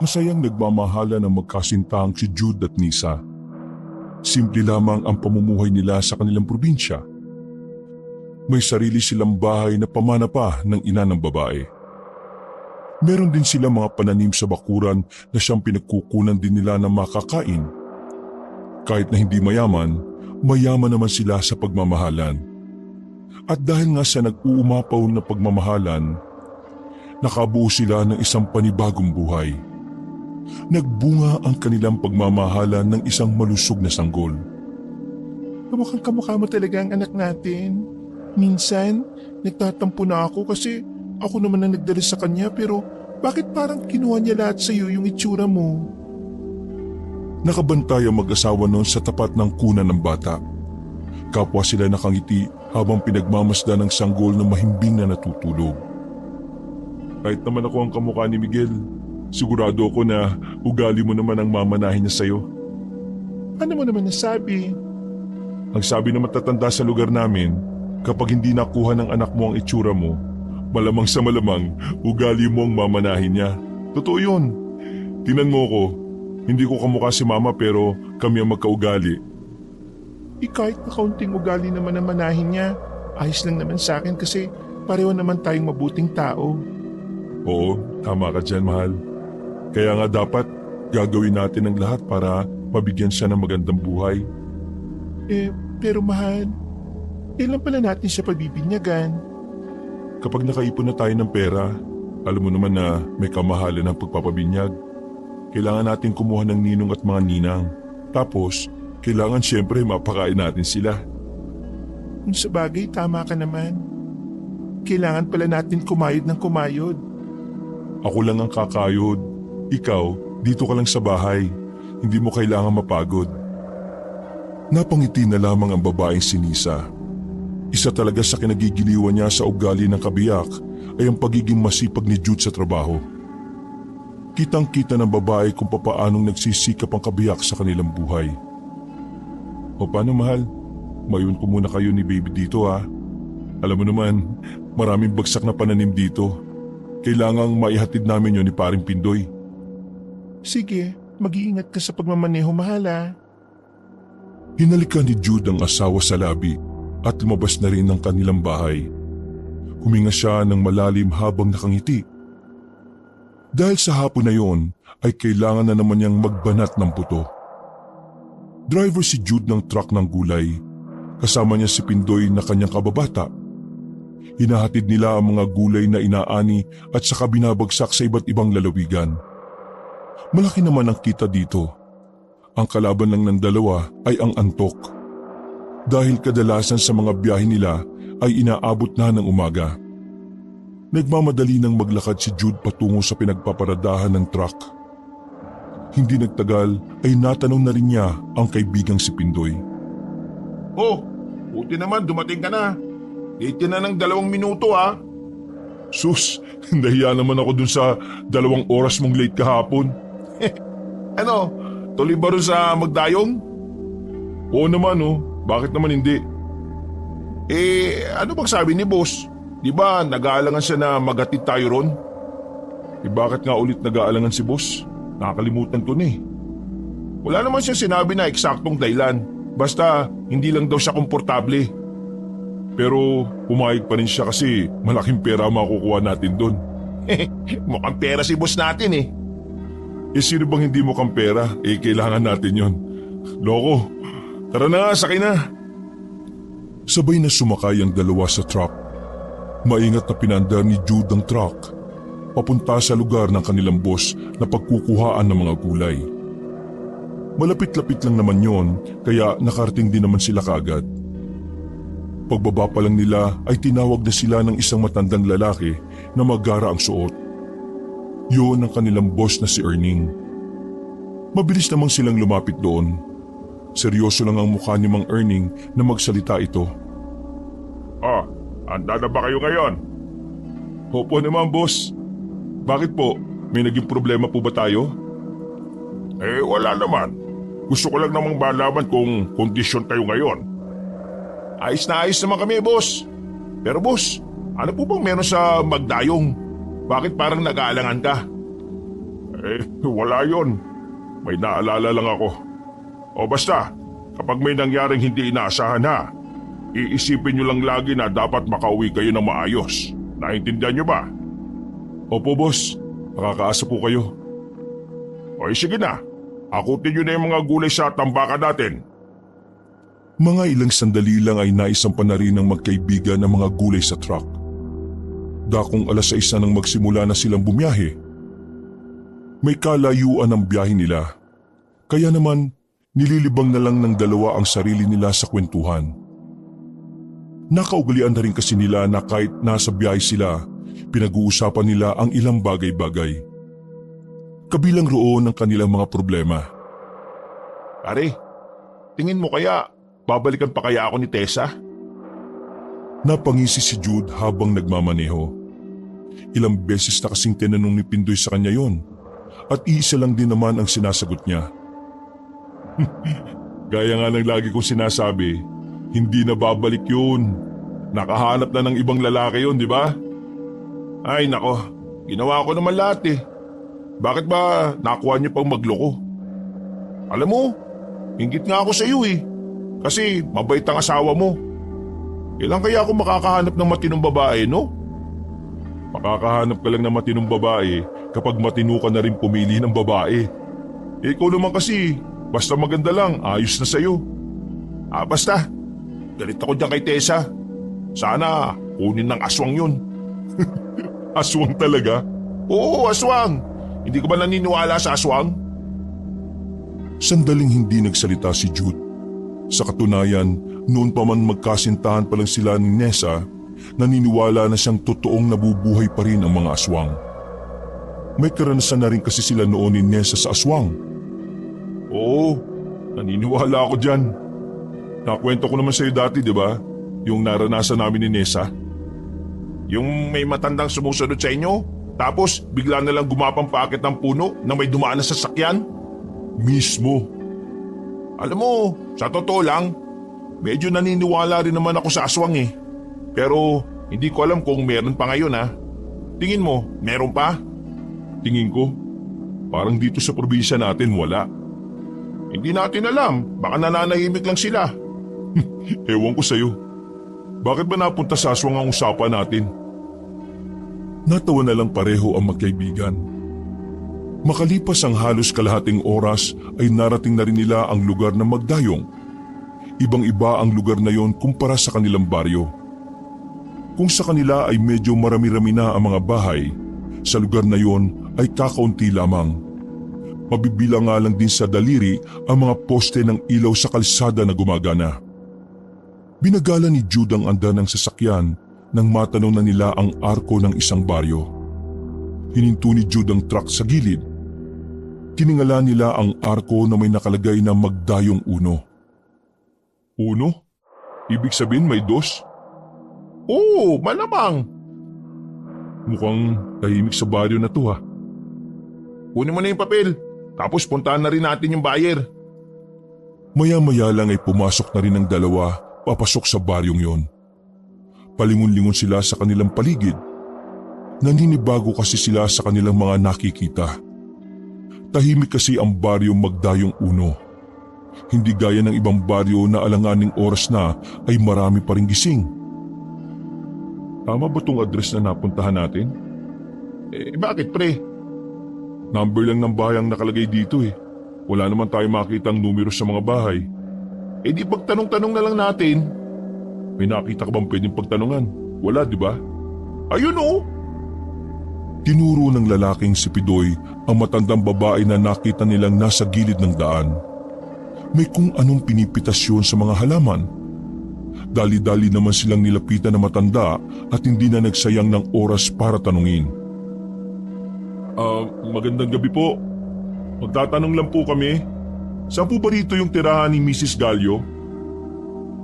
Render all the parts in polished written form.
Masayang nagmamahala ng magkasintang si Jude at Nisa. Simple lamang ang pamumuhay nila sa kanilang probinsya. May sarili silang bahay na pamana pa ng ina ng babae. Meron din sila mga pananim sa bakuran na siyang pinagkukunan din nila ng makakain. Kahit na hindi mayaman, mayaman naman sila sa pagmamahalan. At dahil nga sa nag-uumapaw na pagmamahalan, nakabuo sila ng isang panibagong buhay. Nagbunga ang kanilang pagmamahalan ng isang malusog na sanggol. Kamukhang kamukha mo talaga ang anak natin. Minsan, nagtatampo na ako kasi ako naman ang nagdala sa kanya pero bakit parang kinuha niya lahat sa iyo yung itsura mo? Nakabantay ang mag-asawa noon sa tapat ng kunan ng bata. Kapwa sila nakangiti habang pinagmamasdan ng sanggol na mahimbing na natutulog. Kahit naman ako ang kamukha ni Miguel, sigurado ako na ugali mo naman ang mamanahin niya sa'yo. Ano mo naman nasabi? Ang sabi ng matatanda sa lugar namin, kapag hindi nakuha ng anak mo ang itsura mo, malamang sa malamang ugali mo ang mamanahin niya. Totoo yun. Tinan mo ko, hindi ko kamukha si mama pero kami ang magkaugali. Kahit na kaunting ugali naman ang manahin niya, ayos lang naman sa akin kasi pareho naman tayong mabuting tao. Oo, tama ka dyan, mahal. Kaya nga dapat gagawin natin ang lahat para mabigyan siya ng magandang buhay. Pero mahal, kailan pala natin siya pabibinyagan? Kapag nakaipon na tayo ng pera, alam mo naman na may kamahalan ng pagpapabinyag. Kailangan natin kumuha ng ninong at mga ninang. Tapos, kailangan siyempre mapakain natin sila. Kung sa bagay, tama ka naman. Kailangan pala natin kumayod ng kumayod. Ako lang ang kakayod. Ikaw, dito ka lang sa bahay. Hindi mo kailangan mapagod. Napangiti na lamang ang babaeng si Nisa. Isa talaga sa kinagigiliwan niya sa ugali ng kabiyak ay ang pagiging masipag ni Jude sa trabaho. Kitang-kita ng babae kung papaanong nagsisikap ang kabiyak sa kanilang buhay. O paano, mahal? Mayun ko muna kayo ni baby dito, ha? Alam mo naman, maraming bagsak na pananim dito. Kailangang maihatid namin yon ni Paring Pindoy. Sige, mag-iingat ka sa pagmamaneho, mahal, ha? Hinalikan ni Jude ang asawa sa labi at lumabas na rin ng kanilang bahay. Huminga siya ng malalim habang nakangiti. Dahil sa hapon na yon ay kailangan na naman niyang magbanat ng buto. Driver si Jude ng truck ng gulay. Kasama niya si Pindoy na kanyang kababata. Hinahatid nila ang mga gulay na inaani at saka binabagsak sa iba't ibang lalawigan. Malaki naman ang kita dito. Ang kalaban lang ng dalawa ay ang antok. Dahil kadalasan sa mga biyahe nila ay inaabot na ng umaga. Nagmamadali nang maglakad si Jude patungo sa pinagpaparadahan ng truck. Hindi nagtagal ay natanong na rin niya ang kaibigang si Pindoy. Oh, buti naman dumating ka na. Late na ng 2 minuto, ha? Sus, nahiya naman ako dun sa 2 oras mong late kahapon. Ano, tuloy ba rin sa magdayong? Oo naman, oh. Bakit naman hindi? Ano bang sabi ni boss? Di ba nag-aalangan siya na magatid tayo ron? Bakit nga ulit nag-aalangan si boss? Nakakalimutan ko na eh. Wala naman siya sinabi na eksaktong dahilan. Basta hindi lang daw siya komportable. Pero pumayag pa rin siya kasi malaking pera makukuha natin doon. Mukhang pera si boss natin eh. Sino bang hindi mukhang pera? Kailangan natin yon. Loko, tara na, sakay na. Sabay na sumakay ang dalawa sa truck. Maingat na pinandar ni Jude ang truck papunta sa lugar ng kanilang boss na pagkukuhaan ng mga gulay. Malapit-lapit lang naman yon kaya nakarating din naman sila kaagad. Pagbaba pa lang nila ay tinawag na sila ng isang matandang lalaki na magara ang suot. Yun ang kanilang boss na si Erning. Mabilis namang silang lumapit doon. Seryoso lang ang mukha ni Mang Erning na magsalita ito. Handa na ba kayo ngayon? Opo naman, boss. Bakit po? May naging problema po ba tayo? Wala naman. Gusto ko lang namang malaman kung kondisyon kayo ngayon. Ayos na ayos naman kami, boss. Pero boss, ano po bang meron sa magdayong? Bakit parang nag-aalangan ka? Wala yon. May naalala lang ako. O basta, kapag may nangyaring hindi inaasahan ha, iisipin nyo lang lagi na dapat makauwi kayo ng maayos. Naintindihan nyo ba? Opo boss, makakaasa po kayo. O sige na, akutin nyo na yung mga gulay sa tambakan natin. Mga ilang sandali lang ay naisampan na rin ng magkaibigan ng mga gulay sa truck. Dakong 6:00 nang magsimula na silang bumiyahe. May kalayuan ang biyahe nila, kaya naman nililibang na lang ng dalawa ang sarili nila sa kwentuhan. Nakaugalian na rin kasi nila na kahit nasa biyahe sila, pinag-uusapan nila ang ilang bagay-bagay. Kabilang roon ang kanilang mga problema. Pare, tingin mo kaya babalikan pa kaya ako ni Tessa? Napangisi si Jude habang nagmamaneho. Ilang beses na kasing tinanong ni Pindoy sa kanya yon, at iisa lang din naman ang sinasagot niya. Gaya nga ng lagi kong sinasabi, hindi na babalik yun. Nakahanap na ng ibang lalaki yun, di ba? Ay nako, ginawa ko naman lahat eh. Bakit ba nakuha niyo pang magloko? Alam mo, inggit nga ako sa iyo eh. Kasi mabait ang asawa mo. Kailan kaya ako makakahanap ng matinong babae, no? Makakahanap ka lang ng matinong babae kapag matino ka na rin pumili ng babae. Ikaw naman kasi, basta maganda lang, ayos na sa'yo. Basta, galit ako dyan kay Tessa. Sana kunin ng aswang yun. Aswang talaga? Oo, aswang. Hindi ka ba naniniwala sa aswang? Sandaling hindi nagsalita si Jude. Sa katunayan, noon pa man magkasintahan pa lang sila ni Nessa, naniniwala na siyang totoong nabubuhay pa rin ang mga aswang. May karanasan na rin kasi sila noon ni Nessa sa aswang. Oo, naniniwala ako dyan. Nakwento ko naman sa'yo dati, di ba? Yung naranasan namin ni Nessa. Yung may matandang sumusunod sa inyo, tapos bigla na lang gumapang paakit ng puno na may dumaan na sasakyan? Mismo. Alam mo, sa totoo lang, medyo naniniwala rin naman ako sa aswang eh. Pero hindi ko alam kung meron pa ngayon ha. Tingin mo, meron pa? Tingin ko, parang dito sa probinsya natin wala. Hindi natin alam, baka nananahimik lang sila. Ewan ko sa'yo. Bakit ba napunta sa aswang ang usapan natin? Natawa na lang pareho ang magkaibigan. Makalipas ang halos kalahating oras ay narating na rin nila ang lugar ng Magdayong. Ibang-iba ang lugar na yon kumpara sa kanilang baryo. Kung sa kanila ay medyo marami-rami na ang mga bahay, sa lugar na yon ay kakaunti lamang. Mabibilang nga lang din sa daliri ang mga poste ng ilaw sa kalsada na gumagana. Binagala ni Jude ang andan ng sasakyan nang matanong na nila ang arko ng isang baryo. Hininto ni Jude ang truck sa gilid. Tiningala nila ang arko na may nakalagay na Magdayong 1. 1? Ibig sabihin may 2? Oo, malamang. Mukhang tahimik sa baryo na to ha. Kunin mo na yung papel, tapos puntahan na rin natin yung buyer. Maya-maya lang ay pumasok na rin ang dalawa papasok sa baryong yon. Palingon-lingon sila sa kanilang paligid. Naninibago kasi sila sa kanilang mga nakikita. Tahimik kasi ang baryong Magdayong 1. Hindi gaya ng ibang baryo na alanganing oras na ay marami pa ring gising. Tama ba tong address na napuntahan natin? Bakit pre? Number lang ng bahay ang nakalagay dito eh. Wala naman tayo makitang numero sa mga bahay. Di pagtanong-tanong na lang natin. May nakita ka bang pwedeng pagtanungan? Wala, di ba? Ayun oh! Tinuro ng lalaking si Pidoy ang matandang babae na nakita nilang nasa gilid ng daan. May kung anong pinipitasyon sa mga halaman. Dali-dali naman silang nilapitan na matanda at hindi na nagsayang ng oras para tanungin. Magandang gabi po. Magtatanong lang po kami. Saan po ba rito yung tirahan ni Mrs. Gallo?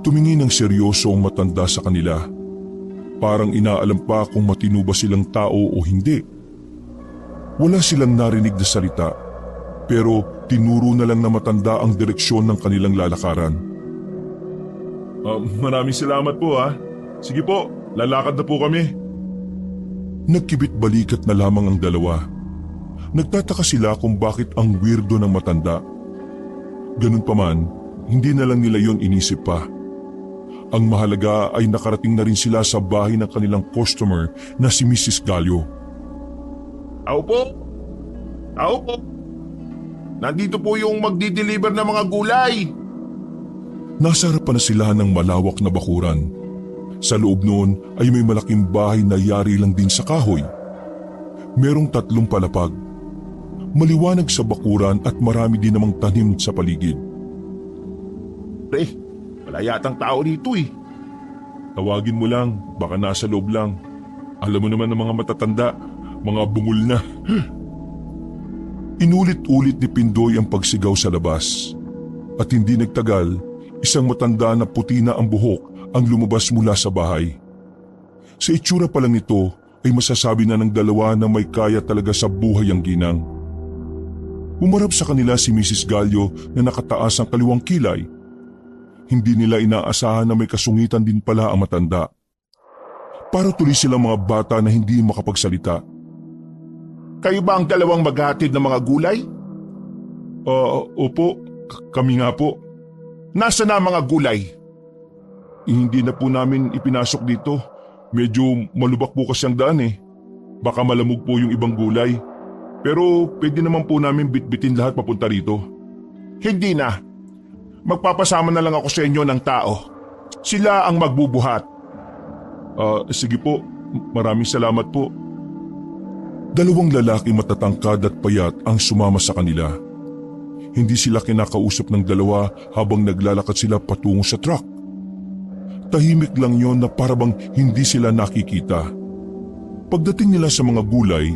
Tumingin ng seryoso ang matanda sa kanila. Parang inaalam pa kung matino ba silang tao o hindi. Wala silang narinig na salita, pero tinuro na lang na matanda ang direksyon ng kanilang lalakaran. Maraming salamat po ha. Sige po, lalakad na po kami. Nagkibit balikat na lamang ang dalawa. Nagtataka sila kung bakit ang weirdo ng matanda. Ganun pa man, hindi na lang nila yon inisip pa. Ang mahalaga ay nakarating na rin sila sa bahay ng kanilang customer na si Mrs. Gallo. Tao po! Tao po! Nandito po yung magdi-deliver ng mga gulay! Nasa harapan na sila ng malawak na bakuran. Sa loob noon ay may malaking bahay na yari lang din sa kahoy. Merong 3 palapag. Maliwanag sa bakuran at marami din namang tanim sa paligid. Pre, wala yatang tao dito eh. Tawagin mo lang, baka nasa loob lang. Alam mo naman ng mga matatanda, mga bungol na. Inulit-ulit ni Pindoy ang pagsigaw sa labas. At hindi nagtagal, isang matanda na puti na ang buhok ang lumabas mula sa bahay. Sa itsura pa lang nito ay masasabi na ng dalawa na may kaya talaga sa buhay ang ginang. Umarap sa kanila si Mrs. Gallo na nakataas ang kaliwang kilay. Hindi nila inaasahan na may kasungitan din pala ang matanda. Para tuloy silang mga bata na hindi makapagsalita. Kayo ba ang dalawang maghatid ng mga gulay? Opo, kami nga po. Nasaan na ang mga gulay? Hindi na po namin ipinasok dito. Medyo malubak po kasi ang daan eh. Baka malamog po yung ibang gulay. Pero pwede naman po namin bitbitin lahat papunta rito. Hindi na. Magpapasama na lang ako sa inyo ng tao. Sila ang magbubuhat. Sige po, maraming salamat po. 2 lalaki matatangkad at payat ang sumama sa kanila. Hindi sila kinakausap ng dalawa habang naglalakad sila patungo sa truck. Tahimik lang yon na parabang hindi sila nakikita. Pagdating nila sa mga gulay,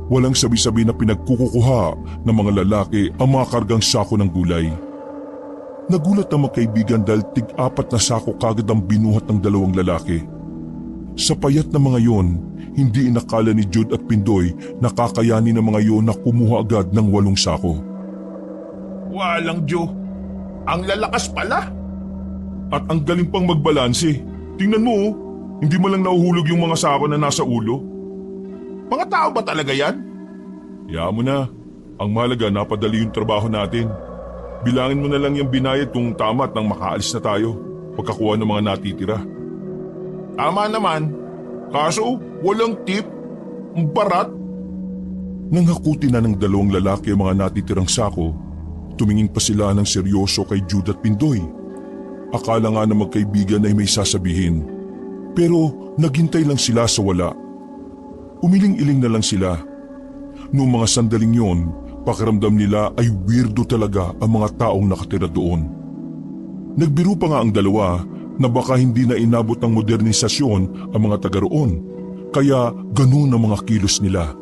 walang sabi-sabi na pinagkukuha ng mga lalaki ang mga kargang sako ng gulay. Nagulat ang magkaibigan dahil 4 na sako kagad ang binuhat ng 2 lalaki. Sa payat na mga yon, hindi inakala ni Jude at Pindoy na kakayanin ng mga yon na kumuha agad ng 8 sako. Walang Diyo. Ang lalakas pala. At ang galing pang magbalanse. Tingnan mo, hindi mo lang nahuhulog yung mga sako na nasa ulo. Mga tao ba talaga yan? Hayaan mo na. Ang mahalaga napadali yung trabaho natin. Bilangin mo na lang yung binayad kung tama at nang makaalis na tayo pagkakuha ng mga natitira. Tama naman. Kaso walang tip. Ang barat. Nang hakutin na ng 2 lalaki ang mga natitirang sako, tumingin pa sila ng seryoso kay Jude at Pindoy. Akala nga na magkaibigan ay may sasabihin. Pero naghintay lang sila sa wala. Umiling-iling na lang sila. Noong mga sandaling yon, pakiramdam nila ay weirdo talaga ang mga taong nakatira doon. Nagbiro pa nga ang dalawa na baka hindi na inabot ng modernisasyon ang mga taga roon, kaya ganun ang mga kilos nila.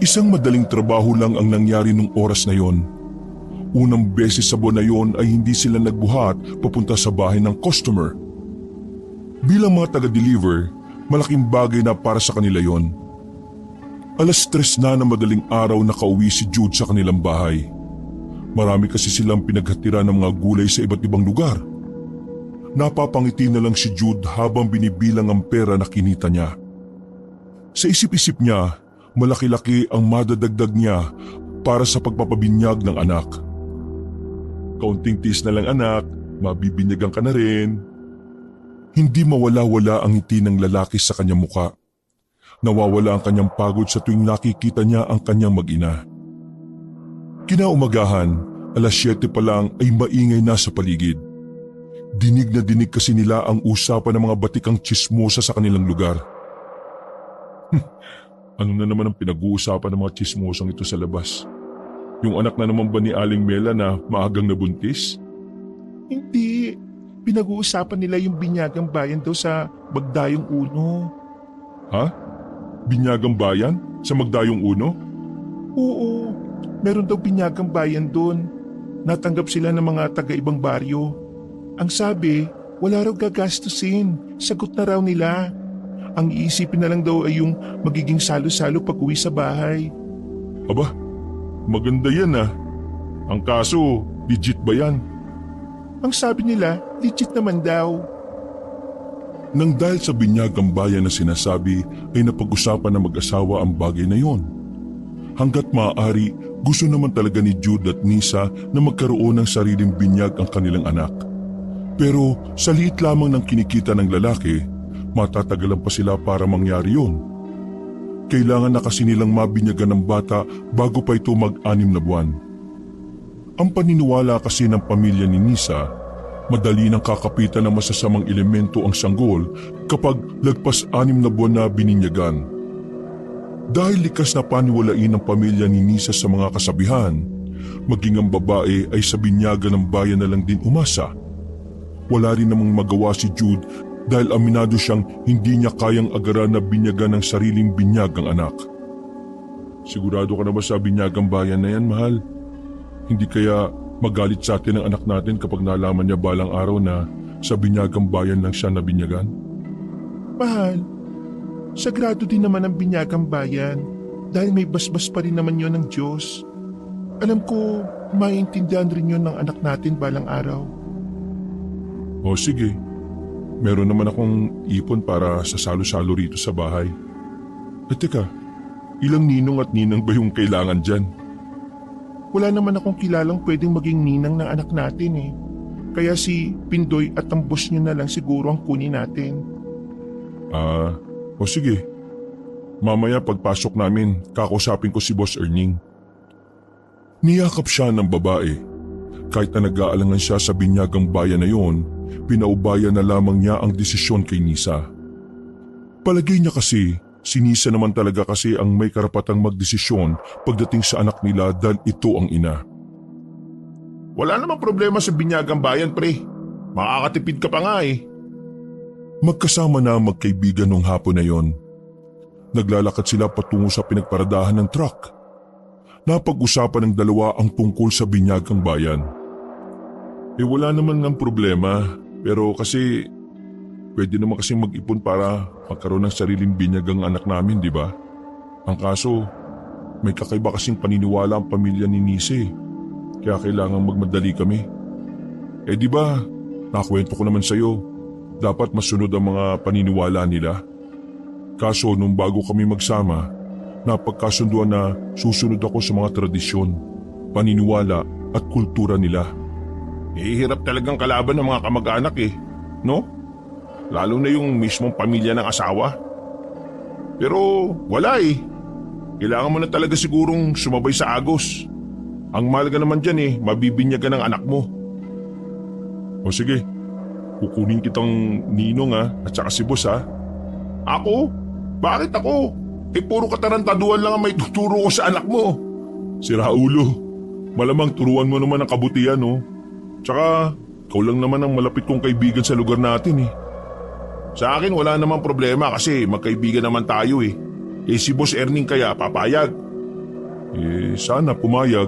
Isang madaling trabaho lang ang nangyari nung oras na yon. Unang beses sa buwan na yon ay hindi sila nagbuhat papunta sa bahay ng customer. Bilang mga taga-deliver, malaking bagay na para sa kanila yon. 3:00 na ng madaling araw nakauwi si Jude sa kanilang bahay. Marami kasi silang pinaghatira ng mga gulay sa iba't ibang lugar. Napapangiti na lang si Jude habang binibilang ang pera na kinita niya. Sa isip-isip niya, malaki-laki ang madadagdag niya para sa pagpapabinyag ng anak. Kaunting tiis na lang anak, mabibinyagan ka na rin. Hindi mawala-wala ang ngiti ng lalaki sa kanyang muka. Nawawala ang kanyang pagod sa tuwing nakikita niya ang kanyang mag-ina. Kinaumagahan, 7:00 pa lang ay maingay na sa paligid. Dinig na dinig kasi nila ang usapan ng mga batikang tsismosa sa kanilang lugar. Ano na naman ang pinag-uusapan ng mga tsismosang ito sa labas? Yung anak na naman ba ni Aling Mela na maagang nabuntis? Hindi. Pinag-uusapan nila yung binyagang bayan daw sa Magdayong Uno. Ha? Binyagang bayan? Sa Magdayong Uno? Oo. Meron daw binyagang bayan doon. Natanggap sila ng mga taga-ibang baryo. Ang sabi, wala raw gagastusin. Sagot na raw nila. Ang iisipin na lang daw ay yung magiging salo-salo pag uwi sa bahay. Aba, maganda yan ah. Ang kaso, legit ba yan? Ang sabi nila, legit naman daw. Nang dahil sa binyagang bayan na sinasabi ay napag-usapan ng mag-asawa ang bagay na yon. Hanggat maaari, gusto naman talaga ni Jude at Nisa na magkaroon ng sariling binyag ang kanilang anak. Pero sa liit lamang ng kinikita ng lalaki, matatagalan pa sila para mangyari yun. Kailangan na kasi nilang mabinyagan ng bata bago pa ito mag-6 na buwan. Ang paniniwala kasi ng pamilya ni Nisa, madali nang kakapitan ng masasamang elemento ang sanggol kapag lagpas 6 na buwan na bininyagan. Dahil likas na paniwalain ng pamilya ni Nisa sa mga kasabihan, maging ang babae ay sa binyagan ng bayan na lang din umasa. Wala rin namang magawa si Jude dahil aminado siyang hindi niya kayang agaran na binyagan ng sariling binyag ang anak. Sigurado ka na ba sa binyagang bayan na yan, mahal? Hindi kaya magalit sa atin ang anak natin kapag nalaman niya balang araw na sa binyagang bayan lang siya nabinyagan? Mahal, sagrado din naman ang binyagang bayan dahil may basbas pa rin naman yon ng Diyos. Alam ko, maintindihan rin yon ng anak natin balang araw. O sige, meron naman akong ipon para sa salo-salo rito sa bahay. At teka, ilang ninong at ninang ba yung kailangan dyan? Wala naman akong kilalang pwedeng maging ninang ng anak natin eh. Kaya si Pindoy at ang boss niyo na lang siguro ang kunin natin. O sige. Mamaya pagpasok namin, kakausapin ko si Boss Erning. Niyakap siya ng babae. Kahit na nag-aalangan siya sa binyagang bayan na yon, pinaubaya na lamang niya ang desisyon kay Nisa. Palagay niya kasi, si Nisa naman talaga kasi ang may karapatang magdesisyon pagdating sa anak nila dahil ito ang ina. Wala namang problema sa binyagang bayan, pre. Makakatipid ka pa nga eh. Magkasama na magkaibigan nung hapon na yon. Naglalakad sila patungo sa pinagparadahan ng truck. Napag-usapan ng dalawa ang tungkol sa binyagang bayan. Wala naman ng problema, pero kasi pwede naman kasing mag-ipon para magkaroon ng sariling binyag ang anak namin, di ba? Ang kaso, may kakaiba kasing paniniwala ang pamilya ni Nise, kaya kailangan magmadali kami. Di ba, nakwento ko naman sa'yo, dapat masunod ang mga paniniwala nila. Kaso nung bago kami magsama, napagkasunduan na susunod ako sa mga tradisyon, paniniwala at kultura nila. Hirap talagang kalaban ng mga kamag-anak eh, no? Lalo na yung mismong pamilya ng asawa. Pero wala eh. Kailangan mo na talaga sigurong sumabay sa agos. Ang mahalaga naman dyan mabibinyagan ng anak mo. O sige, kukunin kitang ninong at saka si boss ha. Ako? Bakit ako? Puro katarantaduhan lang ang may tuturo ko sa anak mo. Si Raulo, malamang turuan mo naman ang kabutihan Tsaka, ikaw lang naman ang malapit kong kaibigan sa lugar natin Sa akin wala namang problema kasi magkaibigan naman tayo si Boss Erning kaya papayag? Sana pumayag.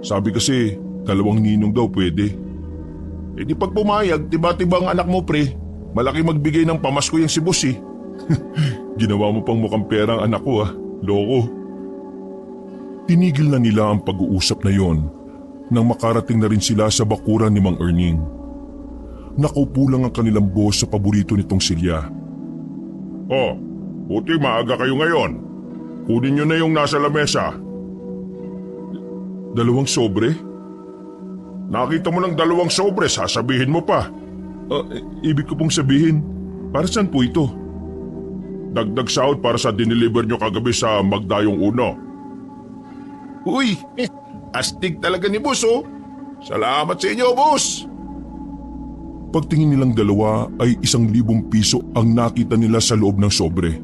Sabi kasi, 2 ninong daw pwede. Di pag pumayag, tiba-tiba ang anak mo pre. Malaki magbigay ng pamasko yung si Boss Ginawa mo pang mukhang pera ang anak ko loko. Tinigil na nila ang pag-uusap na yon nang makarating na rin sila sa bakuran ni Mang Erning. Nakaupo lang ang kanilang boss sa paborito nitong silya. Buti maaga kayo ngayon. Kunin nyo na yung nasa lamesa. 2 sobre? Nakita mo ng 2 sobre, sasabihin mo pa. Ibig ko pong sabihin, para saan po ito? Dagdag sahod para sa dineliver nyo kagabi sa Magdayong Uno. Uy, astig talaga ni boss Salamat sa inyo, boss. Pagtingin nilang dalawa ay 1,000 piso ang nakita nila sa loob ng sobre.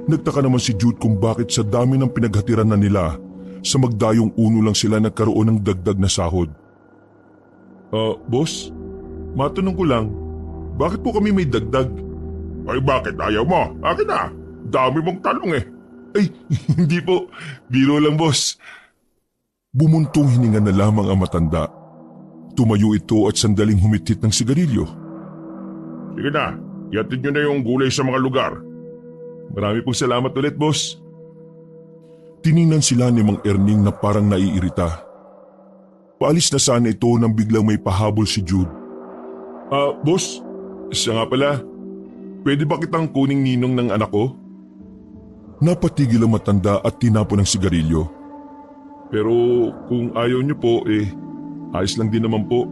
Nagtaka naman si Jude kung bakit sa dami ng pinaghatiran na nila, sa Magdayong Uno lang sila nagkaroon ng dagdag na sahod. Boss, matanong ko lang, bakit po kami may dagdag? Ay bakit ayaw mo? Akin na, dami mong talong Hindi po, biro lang boss. Bumuntong hininga na lamang ang matanda. Tumayo ito at sandaling humitit ng sigarilyo. Sige na, ihatid nyo na yung gulay sa mga lugar. Marami pong salamat ulit, boss. Tiningnan sila ni Mang Erning na parang naiirita. Paalis na sana ito nang biglang may pahabol si Jude. Boss, siya nga pala. Pwede ba kitang kuning ninong ng anak ko? Napatigil ang matanda at tinapon ang sigarilyo. Pero kung ayaw niyo po ayos lang din naman po.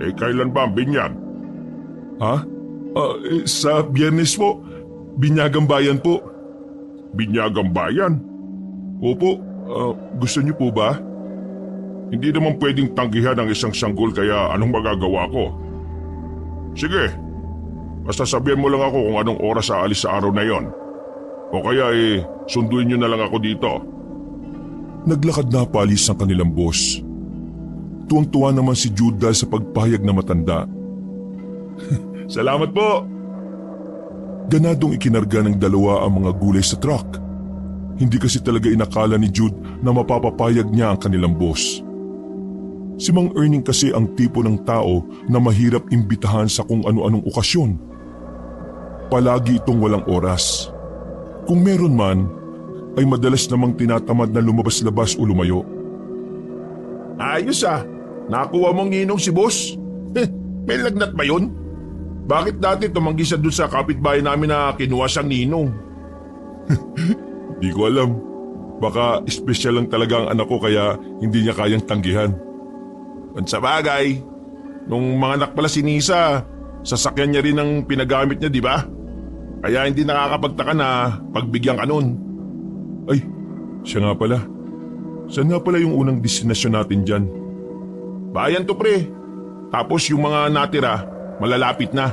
Kailan ba ang binyag? Ha? Sa Biyernes po. Binyagang Bayan po. Binyagang Bayan? Opo, gusto niyo po ba? Hindi naman pwedeng tanggihan ang isang sanggol kaya anong magagawa ko? Sige, basta sabihan mo lang ako kung anong oras aalis sa araw na yon. O kaya sunduin niyo na lang ako dito. Naglakad na paalis ang kanilang boss. Tuwang-tuwa naman si Jude dahil sa pagpahayag na matanda. Salamat po! Ganadong ikinarga ng dalawa ang mga gulay sa truck. Hindi kasi talaga inakala ni Jude na mapapapayag niya ang kanilang boss. Si Mang Erning kasi ang tipo ng tao na mahirap imbitahan sa kung ano-anong okasyon. Palagi itong walang oras. Kung meron man, ay madalas namang tinatamad na lumabas-labas o lumayo. Ayos nakuha mong ninong si boss. May lagnat ba yun? Bakit dati tumanggi siya dun sa kapitbahay namin na kinuha siyang ninong? Di ko alam. Baka espesyal lang talaga ang anak ko kaya hindi niya kayang tanggihan. At sa bagay, nung mga anak pala si Nisa, sasakyan niya rin ang pinagamit niya, di ba? Kaya hindi nakakapagtaka na pagbigyan ka nun. Ay, siya nga pala. Saan nga pala yung unang destinasyon natin dyan? Bayan to pre. Tapos yung mga natira, malalapit na.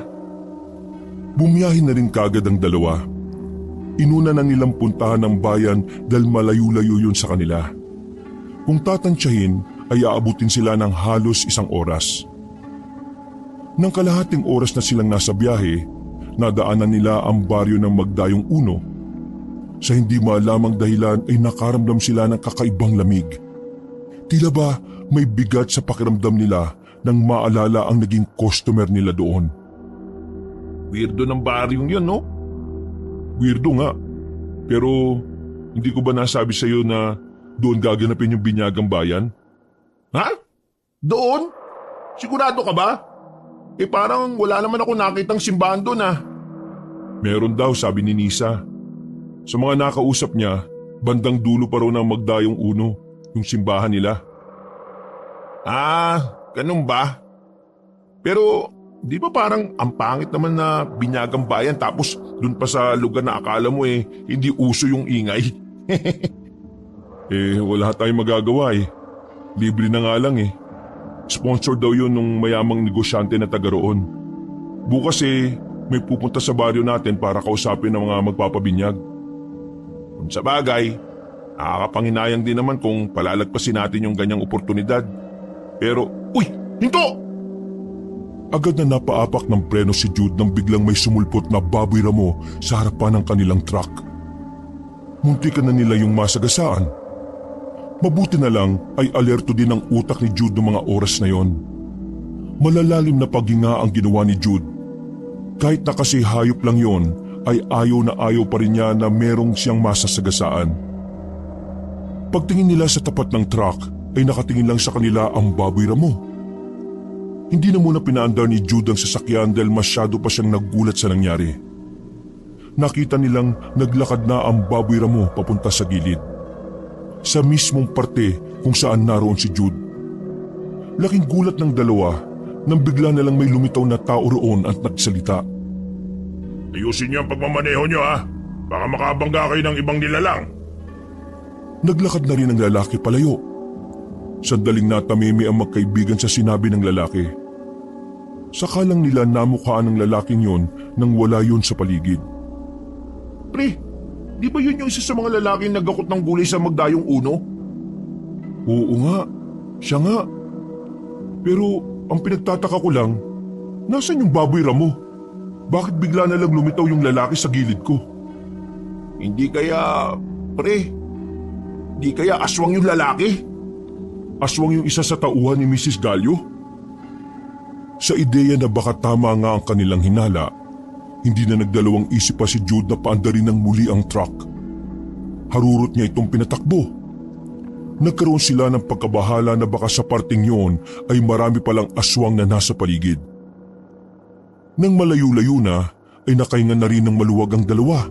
Bumiyahin na rin kagad ang dalawa. Inuna na nilang puntahan ang bayan dahil malayo-layo yun sa kanila. Kung tatansyahin ay aabutin sila ng halos 1 oras. Nang kalahating oras na silang nasa biyahe, nadaanan nila ang baryo ng Magdayong Uno. Sa hindi maalamang dahilan ay nakaramdam sila ng kakaibang lamig. Tila ba may bigat sa pakiramdam nila nang maalala ang naging customer nila doon. Weirdo ng baryong yun, no? Weirdo nga. Pero hindi ko ba nasabi sa iyo na doon gaganapin yung binyagang bayan? Ha? Doon? Sigurado ka ba? Parang wala naman ako nakitang simbahan doon Meron daw, sabi ni Nisa. Sa mga nakausap niya, bandang dulo pa raw ng Magdayong Uno, yung simbahan nila. Ganun ba? Pero di ba parang ang pangit naman na binyagang bayan tapos dun pa sa lugar na akala mo hindi uso yung ingay? Wala tayong magagawa Libre na nga lang Sponsor daw yun nung mayamang negosyante na taga roon. Bukas may pupunta sa baryo natin para kausapin ang mga magpapabinyag. Kung sa bagay, nakakapanginayang din naman kung palalagpasin natin yung ganyang oportunidad. Pero, uy! Hinto! Agad na napaapak ng preno si Jude nang biglang may sumulpot na baboy ramo sa harapan ng kanilang truck. Muntikan na nila yung masagasaan. Mabuti na lang ay alerto din ang utak ni Jude noong mga oras na yon. Malalalim na paghinga ang ginawa ni Jude. Kahit na kasi hayop lang yon, ay ayaw na ayaw pa rin niya na merong siyang masasagasaan. Pagtingin nila sa tapat ng truck ay nakatingin lang sa kanila ang baboy ramo. Hindi na muna pinaandar ni Jude ang sasakyan dahil masyado pa siyang naggulat sa nangyari. Nakita nilang naglakad na ang baboy ramo papunta sa gilid. Sa mismong parte kung saan naroon si Jude. Laking gulat ng dalawa nang bigla na lang may lumitaw na tao roon at nagsalita. Ayusin niyo ang pagmamaneho niyo Baka makabangga kayo ng ibang nilalang. Naglakad na rin ang lalaki palayo. Sandaling natamimi ang magkaibigan sa sinabi ng lalaki. Sakalang nila namukhaan ng lalaking yon nang wala yun sa paligid. Pre, di ba yun yung isa sa mga lalaking nagakot ng gulay sa Magdayong Uno? Oo nga, siya nga. Pero ang pinagtataka ko lang, nasan yung baboy ramo? Bakit bigla na lang lumitaw yung lalaki sa gilid ko? Hindi kaya, pre, di kaya aswang yung lalaki? Aswang yung isa sa tauhan ni Mrs. Gallo? Sa ideya na baka tama nga ang kanilang hinala, hindi na nagdalawang isip pa si Jude na paandarin ng muli ang truck. Harurot niya itong pinatakbo. Nagkaroon sila ng pagkabahala na baka sa parting yon ay marami palang aswang na nasa paligid. Nang malayo-layo na ay nakahinga na rin ng maluwag ang dalawa.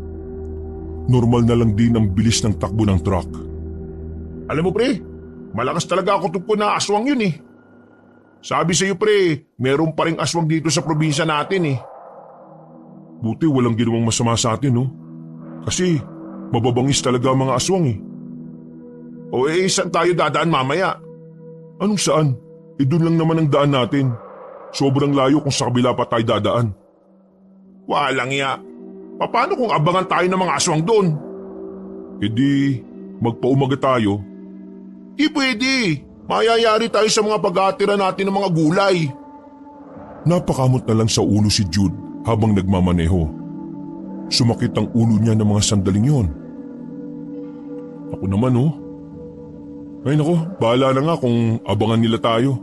normal na lang din ang bilis ng takbo ng truck. Alam mo pre, malakas talaga ako tungkol na aswang yun eh. Sabi sa'yo pre, meron pa ring aswang dito sa probinsya natin eh. Buti walang ginawang masama sa atin, no? Kasi mababangis talaga ang mga aswang eh. O saan tayo dadaan mamaya? Anong saan? Doon lang naman ang daan natin. Sobrang layo kung sa kabila pa tayo dadaan. Walang iya. Paano kung abangan tayo ng mga aswang doon? Di magpaumaga tayo. Di pwede. Mayayari tayo sa mga pag-aatira natin ng mga gulay. Napakamot na lang sa ulo si Jude habang nagmamaneho. Sumakit ang ulo niya ng mga sandaling yon. Ako naman Ay nako, bahala na nga kung abangan nila tayo.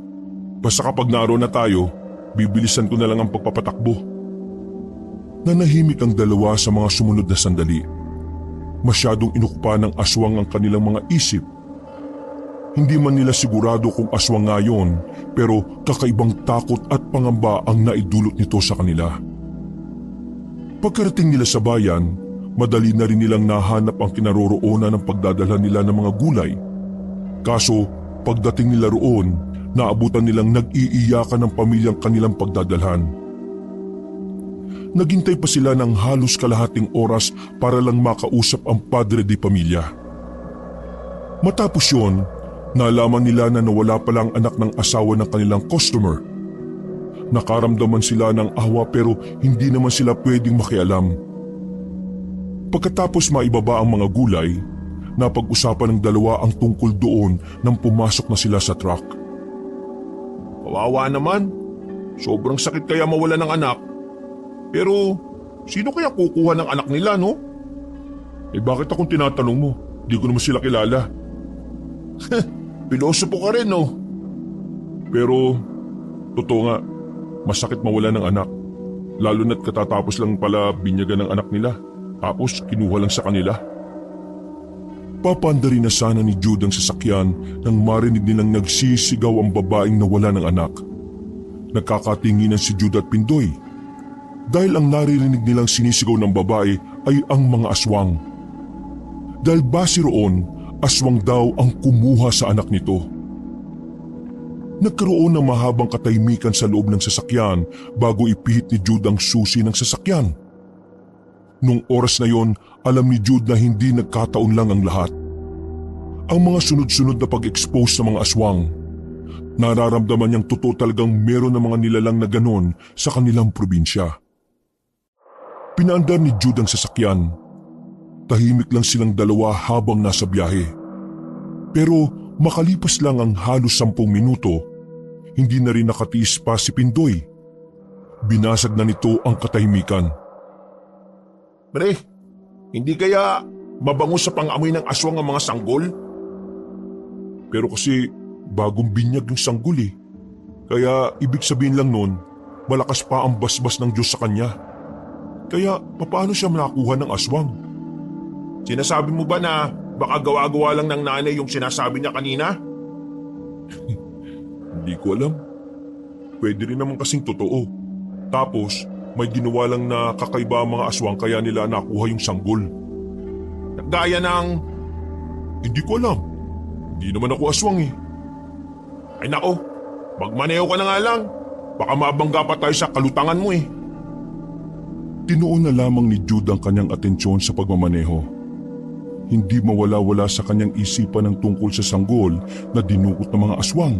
Basta kapag naroon na tayo, bibilisan ko na lang ang pagpapatakbo. Nanahimik ang dalawa sa mga sumunod na sandali. Masyadong inukupa ng aswang ang kanilang mga isip. Hindi man nila sigurado kung aswang nga yun, pero kakaibang takot at pangamba ang naidulot nito sa kanila. Pagkarating nila sa bayan, madali na rin nilang nahanap ang kinaroroonan ng pagdadala nila ng mga gulay. Kaso pagdating nila roon, naabutan nilang nag-iiyakan ng pamilyang kanilang pagdadalhan. Naghintay pa sila ng halos kalahating oras para lang makausap ang padre de pamilya. Matapos yun, nalaman nila na nawala palang anak ng asawa ng kanilang customer. Nakaramdaman sila ng awa pero hindi naman sila pwedeng makialam. Pagkatapos maibaba ang mga gulay, napag-usapan ng dalawa ang tungkol doon nang pumasok na sila sa truck. Kawawa naman. Sobrang sakit kaya mawala ng anak. Pero sino kaya kukuha ng anak nila, no? Bakit akong tinatanong mo? Di ko naman sila kilala. Pilosopo ka rin, no? Pero, totoo nga, masakit mawala ng anak. Lalo na't katatapos lang pala binyagan ng anak nila. Tapos kinuha lang sa kanila. Papanda rin na sana ni Jude ang sasakyan nang marinig nilang nagsisigaw ang babaeng nawala ng anak. Nagkakatinginan si Jude at Pindoy. Dahil ang naririnig nilang sinisigaw ng babae ay ang mga aswang. Dahil base roon, aswang daw ang kumuha sa anak nito. Nagkaroon ng mahabang katahimikan sa loob ng sasakyan bago ipihit ni Jude ang susi ng sasakyan. Nung oras na yon, alam ni Jude na hindi nagkataon lang ang lahat. Ang mga sunod-sunod na pag-expose sa mga aswang, nararamdaman niyang totoo talagang meron ng mga nilalang na ganon sa kanilang probinsya. Pinaandar ni Jude ang sasakyan. Tahimik lang silang dalawa habang nasa biyahe. Pero makalipas lang ang halos 10 minuto, hindi na rin nakatiis pa si Pindoy. Binasag na nito ang katahimikan. Pre, hindi kaya mabango sa pang-amoy ng aswang ang mga sanggol? Pero kasi bagong binyag yung sanggol eh. Kaya ibig sabihin lang nun, malakas pa ang basbas ng Diyos sa kanya. Kaya papaano siya manakuha ng aswang? Sinasabi mo ba na baka gawa-gawa lang ng nanay yung sinasabi niya kanina? Hindi ko alam. Pwede rin naman kasing totoo. Tapos may ginawa lang na kakaiba ang mga aswang kaya nila nakuha yung sanggol. Gaya ng... Hindi ko alam. Hindi naman ako aswang eh. Ay nako, magmaneho ka na nga lang. Baka mabangga pa tayo sa kalutangan mo eh. Tinuon na lamang ni Jude ang kanyang atensyon sa pagmamaneho. Hindi mawala-wala sa kanyang isipan ang tungkol sa sanggol na dinukot ng mga aswang.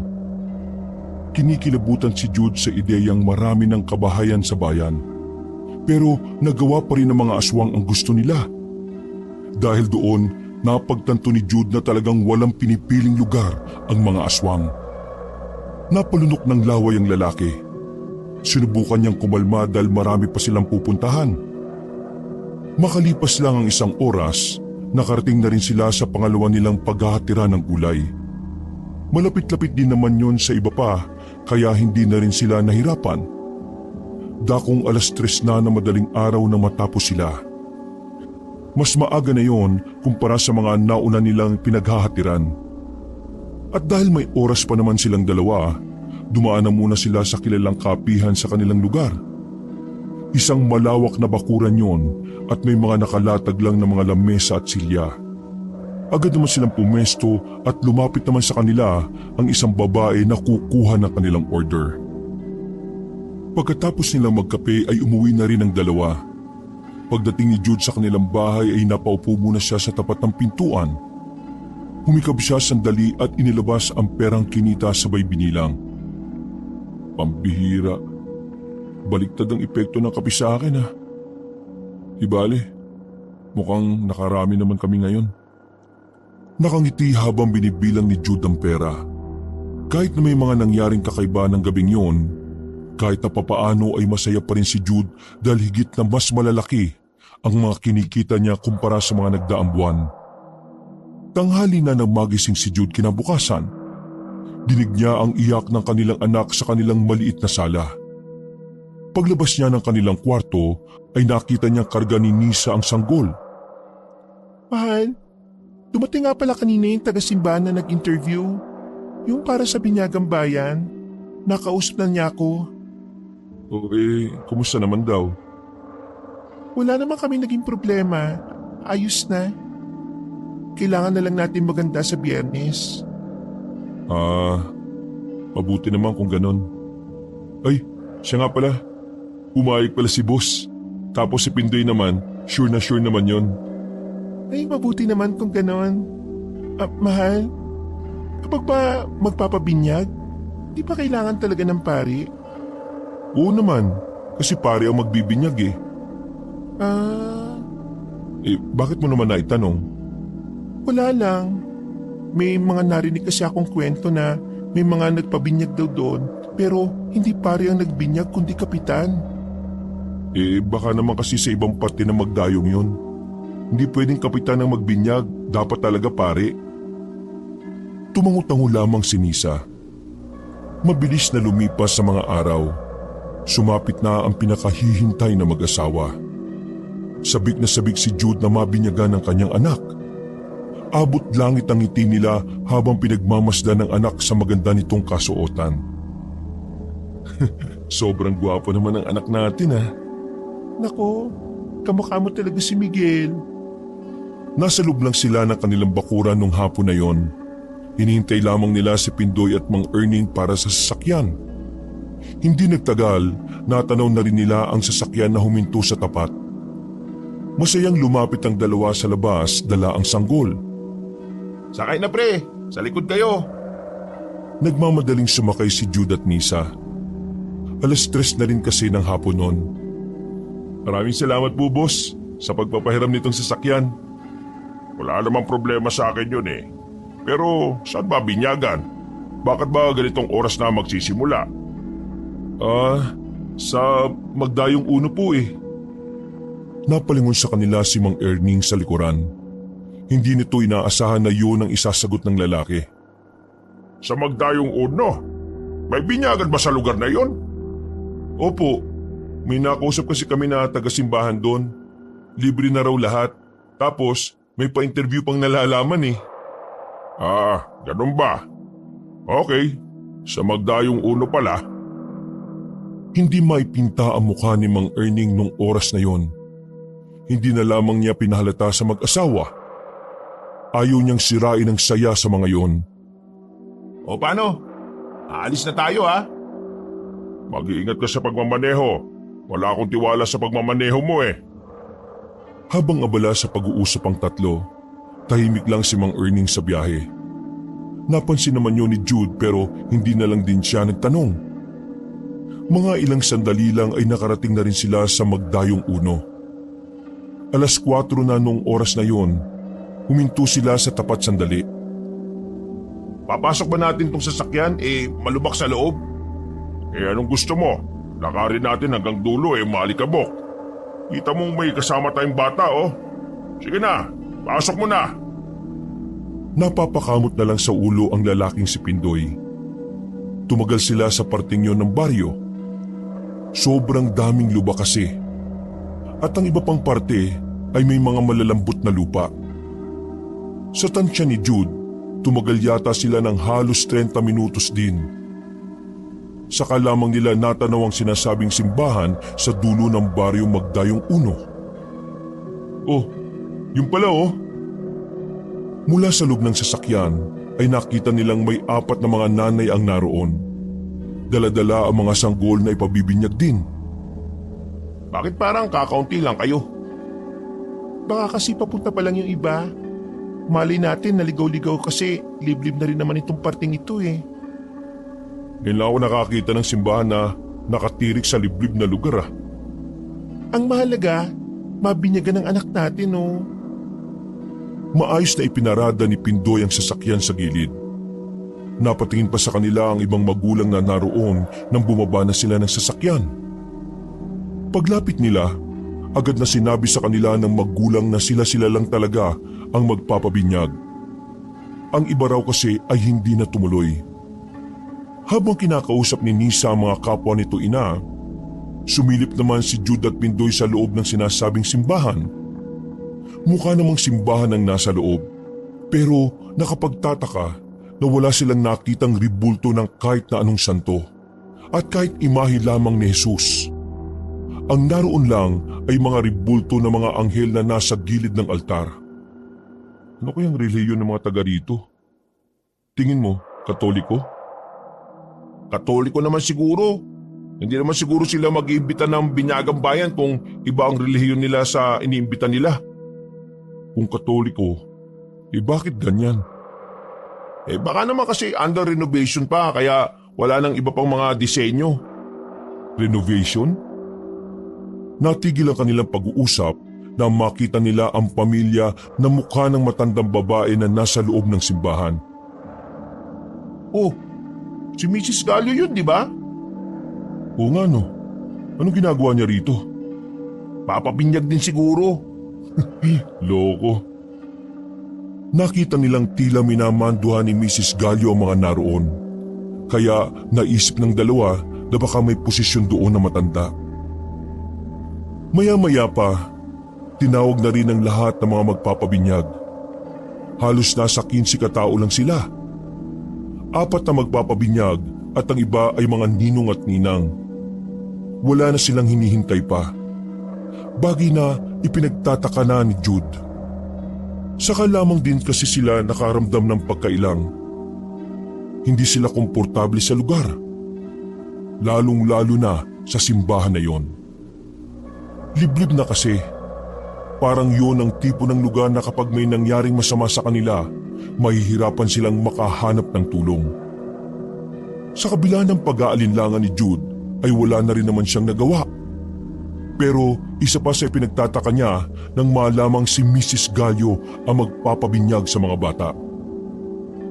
Kinikilabutan si Jude sa ideyang marami ng kabahayan sa bayan. Pero nagawa pa rin ng mga aswang ang gusto nila. Dahil doon, napagtanto ni Jude na talagang walang pinipiling lugar ang mga aswang. Napalunok ng laway ang lalaki. Sinubukan niyang kumalma dahil marami pa silang pupuntahan. Makalipas lang ang 1 oras, nakarating na rin sila sa pangalawa nilang paghahatira ng gulay. Malapit-lapit din naman yon sa iba pa, kaya hindi na rin sila nahirapan. Dakong 3:00 na madaling araw na matapos sila. Mas maaga na yon kumpara sa mga nauna nilang pinaghahatiran. At dahil may oras pa naman silang dalawa, dumaan na muna sila sa kilalang kapihan sa kanilang lugar. Isang malawak na bakuran yon at may mga nakalatag lang na mga lamesa at silya. Agad naman silang pumesto at lumapit naman sa kanila ang isang babae na kukuha ng kanilang order. Pagkatapos nilang magkape ay umuwi na rin ang dalawa. Pagdating ni Jude sa kanilang bahay ay napaupo muna siya sa tapat ng pintuan. Humikab siya sandali at inilabas ang perang kinita sabay binilang. Pambihira. Baliktad ang epekto ng kape sa akin ha. Di bale, mukhang nakarami naman kami ngayon. Nakangiti habang binibilang ni Jude ang pera. Kahit na may mga nangyaring kakaiba ng gabing yon, kahit na papaano ay masaya pa rin si Jude dahil higit na mas malalaki ang mga kinikita niya kumpara sa mga nagdaang buwan. Tanghali na nang magising si Jude kinabukasan. Dinig niya ang iyak ng kanilang anak sa kanilang maliit na sala. Paglabas niya ng kanilang kwarto ay nakita niyang karga ni Nisa ang sanggol. Mahal, dumating nga pala kanina yung taga-simbahan na nag-interview. Yung para sa Binyagang Bayan. Nakausap na niya ako. Kumusta naman daw? Wala naman kami naging problema. Ayos na. Kailangan na lang natin maganda sa Biyernes. Mabuti naman kung ganon. Ay, siya nga pala. Umayag pala si boss. Tapos si Pindoy naman, sure naman yon. Ay, mabuti naman kung ganon. Mahal, kapag ba magpapabinyag, di ba kailangan talaga ng pari? Oo naman, kasi pari ang magbibinyag eh. Bakit mo naman naitanong? Wala lang. May mga narinig kasi akong kwento na may mga nagpabinyag daw doon, pero hindi pari ang nagbinyag kundi kapitan. Baka naman kasi sa ibang parte na magdayong yun. Hindi pwedeng kapitan ang magbinyag, dapat talaga pare. Tumango-tango lamang si Nisa. Mabilis na lumipas sa mga araw. Sumapit na ang pinakahihintay na mag-asawa. Sabik na sabik si Jude na mabinyagan ng kanyang anak. Abot langit ang ngiti nila habang pinagmamasdan ng anak sa maganda nitong kasuotan. Sobrang gwapo naman ang anak natin ha. Nako, kamukha mo talaga si Miguel. Nasa loob lang sila ng kanilang bakuran nung hapon na yon. Hinihintay lamang nila si Pindoy at Mang Erning para sa sasakyan. Hindi nagtagal, natanaw na rin nila ang sasakyan na huminto sa tapat. Masayang lumapit ang dalawa sa labas, dala ang sanggol. Sakay na pre, sa likod kayo. Nagmamadaling sumakay si Jude at Nisa. 3:00 na rin kasi ng hapon noon. Maraming salamat po boss sa pagpapahiram nitong sasakyan. Wala namang problema sa akin yun eh. Pero saan ba binyagan? Bakit ba ganitong oras na magsisimula? Sa magdayong uno po eh. Napalingon sa kanila si Mang Erning sa likuran. Hindi nito inaasahan na yun ang isasagot ng lalaki. Sa magdayong uno? May binyagan ba sa lugar na yon? Opo, may nakausap kasi kami na taga-simbahan doon. Libre na raw lahat. Tapos may pa-interview pang nalalaman eh. Ganun ba? Okay, sa magdayong uno pala. Hindi maipinta ang mukha ni Mang Erning nung oras na yon. Hindi na lamang niya pinahalata sa mag-asawa. Ayaw niyang sirain ang saya sa mga yon. O paano? Aalis na tayo ha? Mag-iingat ka sa pagmamaneho. Wala akong tiwala sa pagmamaneho mo eh. Habang abala sa pag-uusap ang tatlo, tahimik lang si Mang Erning sa biyahe. Napansin naman yun ni Jude pero hindi na lang din siya nagtanong. Mga ilang sandali lang ay nakarating na rin sila sa magdayong uno. 4:00 na nung oras na yon, huminto sila sa tapat sandali. Papasok ba natin tong sasakyan malubak sa loob? Anong gusto mo? Lakarin natin hanggang dulo maalikabok. Kita mong may kasama tayong bata oh. Sige na, pasok mo na. Napapakamot na lang sa ulo ang lalaking si Pindoy. Tumagal sila sa parting yon ng baryo. Sobrang daming luba kasi. At ang iba pang parte ay may mga malalambot na lupa. Sa tansya ni Jude, tumagal yata sila ng halos 30 minutos din. Saka lamang nila natanaw ang sinasabing simbahan sa dulo ng baryong Magdayong 1. Oh, yun pala oh. Mula sa loob ng sasakyan ay nakita nilang may 4 na mga nanay ang naroon. Dala-dala ang mga sanggol na ipabibinyag din. Bakit parang kakaunti lang kayo? Baka kasi papunta pa lang yung iba. Malay natin naligaw-ligaw kasi liblib na rin naman itong parting ito eh. Ngayon lang ako nakakita ng simbahan na nakatirik sa liblib na lugar ah. Ang mahalaga, mabinyagan ng anak natin oh. Maayos na ipinarada ni Pindoy ang sasakyan sa gilid. Napatingin pa sa kanila ang ibang magulang na naroon nang bumaba na sila ng sasakyan. Paglapit nila, agad na sinabi sa kanila ng magulang na sila-sila lang talaga ang magpapabinyag. Ang iba raw kasi ay hindi na tumuloy. Habang kinakausap ni Nisa ang mga kapwa nito ina, sumilip naman si Jude at Pindoy sa loob ng sinasabing simbahan. Mukha namang simbahan ang nasa loob, pero nakapagtataka na wala silang nakitang ribulto ng kahit na anong santo at kahit imahe lamang ni Jesus. Ang naroon lang ay mga ribulto ng mga anghel na nasa gilid ng altar. Ano kayang relihiyon ng mga taga rito? Tingin mo, Katoliko? Katoliko naman siguro. Hindi naman siguro sila mag-iimbita ng binyagang bayan kung iba ang relihiyon nila sa iniimbita nila. Kung Katoliko, bakit ganyan? Baka naman kasi under renovation pa kaya wala nang iba pang mga disenyo. Renovation? Natigil ang kanilang pag-uusap na makita nila ang pamilya na mukha ng matandang babae na nasa loob ng simbahan. Oh, si Mrs. Gallo yun, di ba? Oo nga no. Anong ginagawa niya rito? Papabinyag din siguro. Loko. Nakita nilang tila minamanduhan ni Mrs. Gallo ang mga naroon. Kaya naisip ng dalawa na baka may posisyon doon na matanda. Maya-maya pa, tinawag na rin ang lahat ng mga magpapabinyag. Halos nasa 15 katao lang sila. 4 na magpapabinyag at ang iba ay mga ninong at ninang. Wala na silang hinihintay pa. Bagay na ipinagtataka na ni Jude. Saka lamang din kasi sila nakaramdam ng pagkailang. Hindi sila komportable sa lugar. Lalong-lalo na sa simbahan na yon. Liblib na kasi. Parang yon ang tipo ng lugar na kapag may nangyaring masama sa kanila, mahihirapan silang makahanap ng tulong. Sa kabila ng pag-aalinlangan ni Jude ay wala na rin naman siyang nagawa. Pero isa pa sa pinagtataka niya nang malamang si Mrs. Gallo ang magpapabinyag sa mga bata.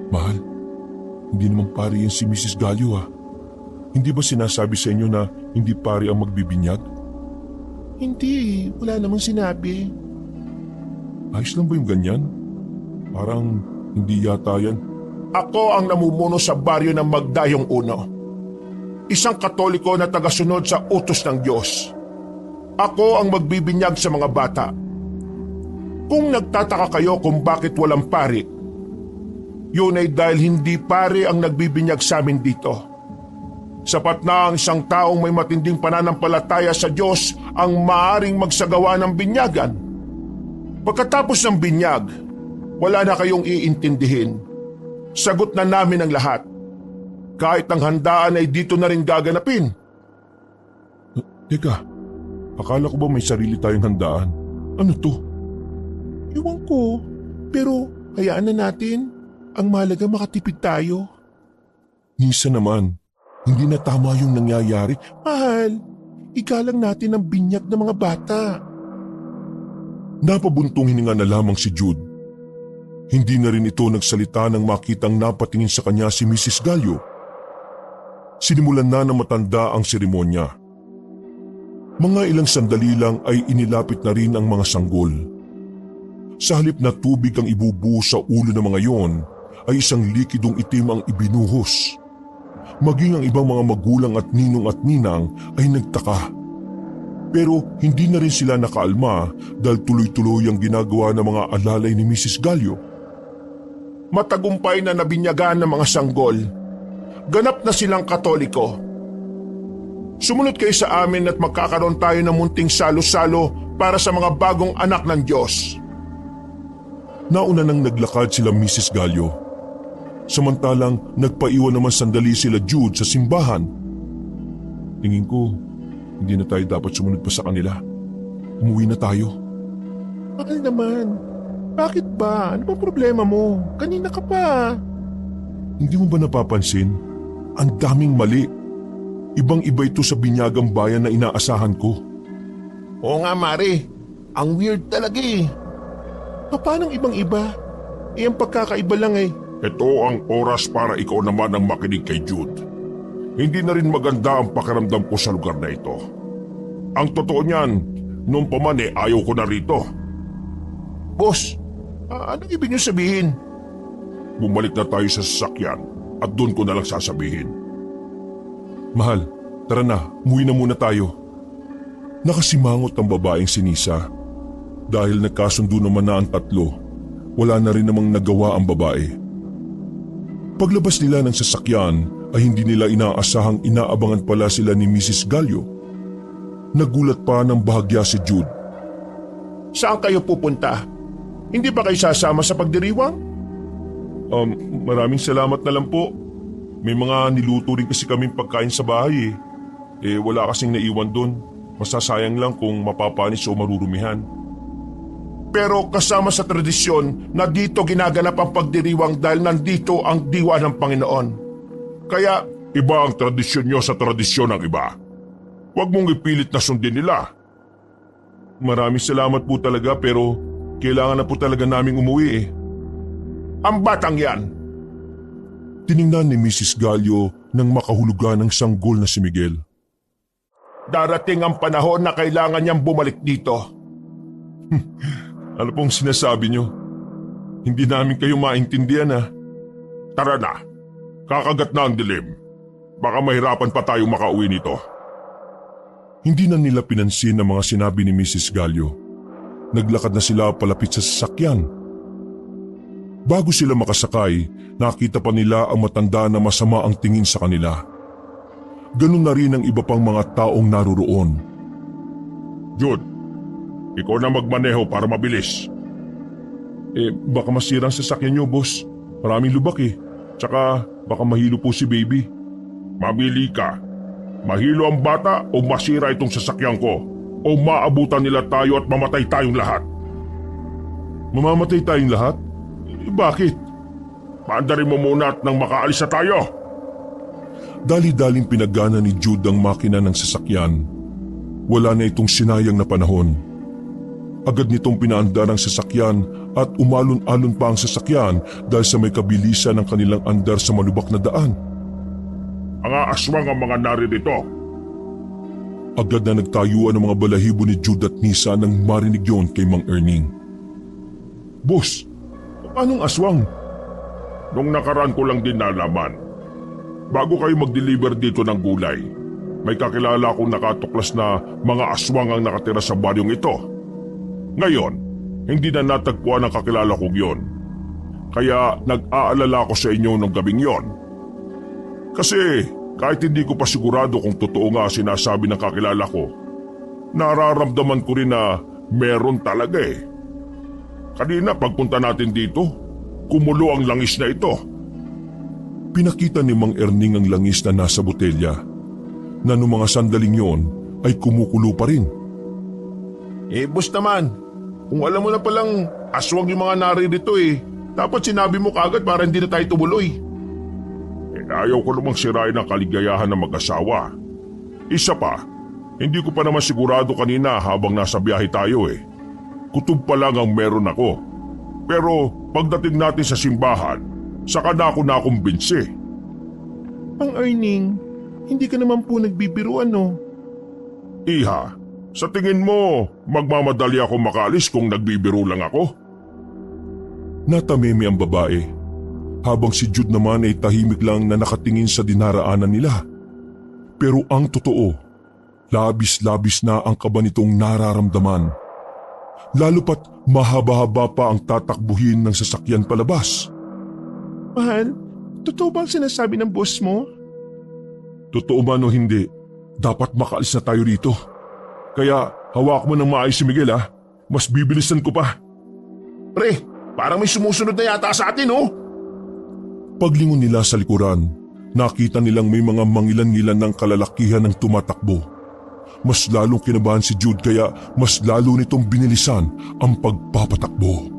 Mahal, hindi naman pari yan si Mrs. Gallo ah. Hindi ba sinasabi sa inyo na hindi pari ang magbibinyag? Hindi, wala namang sinabi. Ayos lang ba yung ganyan? Parang hindi yata yan. Ako ang namumuno sa baryo ng Magdayong 1. Isang Katoliko na tagasunod sa utos ng Diyos. Ako ang magbibinyag sa mga bata. Kung nagtataka kayo kung bakit walang pari, yun ay dahil hindi pari ang nagbibinyag sa amin dito. Sapat na ang isang taong may matinding pananampalataya sa Diyos ang maaring magsagawa ng binyagan. Pagkatapos ng binyag, wala na kayong iintindihin. Sagot na namin ang lahat. Kahit ang handaan ay dito na rin gaganapin. Teka, akala ko ba may sarili tayong handaan? Ano to? Iwan ko, pero hayaan na natin. Ang mahalaga makatipid tayo. Nisa naman, hindi na tama yung nangyayari. Mahal, igalang natin ang binyag ng mga bata. Napabuntong hininga na lamang si Jude. Hindi na rin ito nagsalita nang makitang napatingin sa kanya si Mrs. Gallo. Sinimulan na ng matanda ang seremonya. Mga ilang sandali lang ay inilapit na rin ang mga sanggol. Sa halip na tubig ang ibubuhos sa ulo ng mga yon, ay isang likidong itim ang ibinuhos. Maging ang ibang mga magulang at ninong at ninang ay nagtaka. Pero hindi na rin sila nakaalma dahil tuloy-tuloy ang ginagawa ng mga alalay ni Mrs. Gallo. Matagumpay na nabinyagan ng mga sanggol. Ganap na silang Katoliko. Sumunod kayo sa amin at magkakaroon tayo ng munting salo-salo para sa mga bagong anak ng Diyos. Nauna nang naglakad sila Mrs. Gallo. Samantalang nagpaiwan naman sandali sila Jude sa simbahan. Tingin ko, hindi na tayo dapat sumunod pa sa kanila. Umuwi na tayo. Mahal naman. Bakit ba? Ano bang problema mo? Kanina ka pa. Hindi mo ba napapansin? Ang daming mali. Ibang-iba ito sa binyagang bayan na inaasahan ko. Oo nga, Mare. Ang weird talaga eh. Paano ibang-iba? Ang pagkakaiba lang eh. Ito ang oras para ikaw naman ang makinig kay Jude. Hindi na rin maganda ang pakiramdam ko sa lugar na ito. Ang totoo niyan, noon pa man ayaw ko na rito. Boss, anong ibig niyo sabihin? Bumalik na tayo sa sasakyan at doon ko na lang sasabihin. Mahal, tara na, umuwi na muna tayo. Nakasimangot ang babaeng si Nisa. Dahil nagkasundo naman na ang tatlo, wala na rin namang nagawa ang babae. Paglabas nila ng sasakyan ay hindi nila inaasahang inaabangan pala sila ni Mrs. Gallo. Nagulat pa ng bahagya si Jude. Saan kayo pupunta? Hindi ba kayo sasama sa pagdiriwang? Maraming salamat na lang po. May mga niluto rin kasi kaming pagkain sa bahay eh. Wala kasing naiwan doon. Masasayang lang kung mapapanis o marurumihan. Pero kasama sa tradisyon na dito ginaganap ang pagdiriwang dahil nandito ang diwa ng Panginoon. Kaya iba ang tradisyon nyo sa tradisyon ng iba. Huwag mong ipilit na sundin nila. Maraming salamat po talaga pero kailangan na po talaga naming umuwi eh. Ang batang yan. Tiningnan ni Mrs. Gallo nang makahulugan ng sanggol na si Miguel. Darating ang panahon na kailangan niyang bumalik dito. Ano pong sinasabi niyo? Hindi namin kayo maintindihan ah. Tara na. Kakagat na ang dilim. Baka mahirapan pa tayong makauwi nito. Hindi na nila pinansin ang mga sinabi ni Mrs. Gallo. Naglakad na sila palapit sa sasakyan. Bago sila makasakay, nakita pa nila ang matanda na masama ang tingin sa kanila. Ganun na rin ang iba pang mga taong naroroon. Jude, ikaw na magmaneho para mabilis. Baka masira ang sasakyan niyo, boss. Maraming lubak eh. Tsaka baka mahilo po si baby. Mamili ka. Mahilo ang bata o masira itong sasakyan ko o maabutan nila tayo at mamatay tayong lahat. Mamamatay tayong lahat? Bakit? Paandarin mo muna at nang makaalis na tayo. Dali-daling pinagana ni Jude ang makina ng sasakyan. Wala na itong sinayang na panahon. Agad nitong pinaandar ang sasakyan at umalon-alon pa ang sasakyan dahil sa may kabilisan ng kanilang andar sa malubak na daan. Mga aswang ang mga naririto. Agad na nagtayuan ang mga balahibo ni Jude at Nisa nang marinig yon kay Mang Erning. Boss, anong aswang? Nung nakaraan ko lang din nalaman. Bago kayo mag-deliver dito ng gulay, may kakilala akong nakatuklas na mga aswang ang nakatira sa baryong ito. Ngayon, hindi na natagpuan ang kakilala kong yon. Kaya nag-aalala ako sa inyo nung gabing yon. Kasi kahit hindi ko pa sigurado kung totoo nga sinasabi ng kakilala ko, nararamdaman ko rin na meron talaga eh. Kanina pagpunta natin dito, kumulo ang langis na ito. Pinakita ni Mang Erning ang langis na nasa botelya, na noong mga sandaling yon ay kumukulo pa rin. Boss naman, kung alam mo na palang aswang yung mga naririto dapat sinabi mo kagad para hindi na tayo tumuloy. Ayaw ko namang sirain ang kaligayahan ng mag-asawa. Isa pa, hindi ko pa naman sigurado kanina habang nasa biyahe tayo Kutob pa lang ang meron ako. Pero pagdating natin sa simbahan, saka na ako nakumbinsi. Ang Erning, hindi ka naman po nagbibiruan no? Iha, sa tingin mo, magmamadali ako makaalis kung nagbibiro lang ako? Natameme ang babae, habang si Jude naman ay tahimik lang na nakatingin sa dinaraanan nila. Pero ang totoo, labis-labis na ang kaba nitong nararamdaman. Lalo pat mahaba-haba pa ang tatakbuhin ng sasakyan palabas. Mahal, totoo ba ang sinasabi ng boss mo? Totoo man o hindi, Dapat makaalis na tayo rito. Kaya hawak mo ng maayos si Miguel ha. Mas bibilisan ko pa. Pre, parang may sumusunod na yata sa atin oh. Paglingon nila sa likuran, nakita nilang may mga mangilan-ngilan ng kalalakihan ng tumatakbo. Mas lalong kinabahan si Jude kaya mas lalo nitong binilisan ang pagpapatakbo.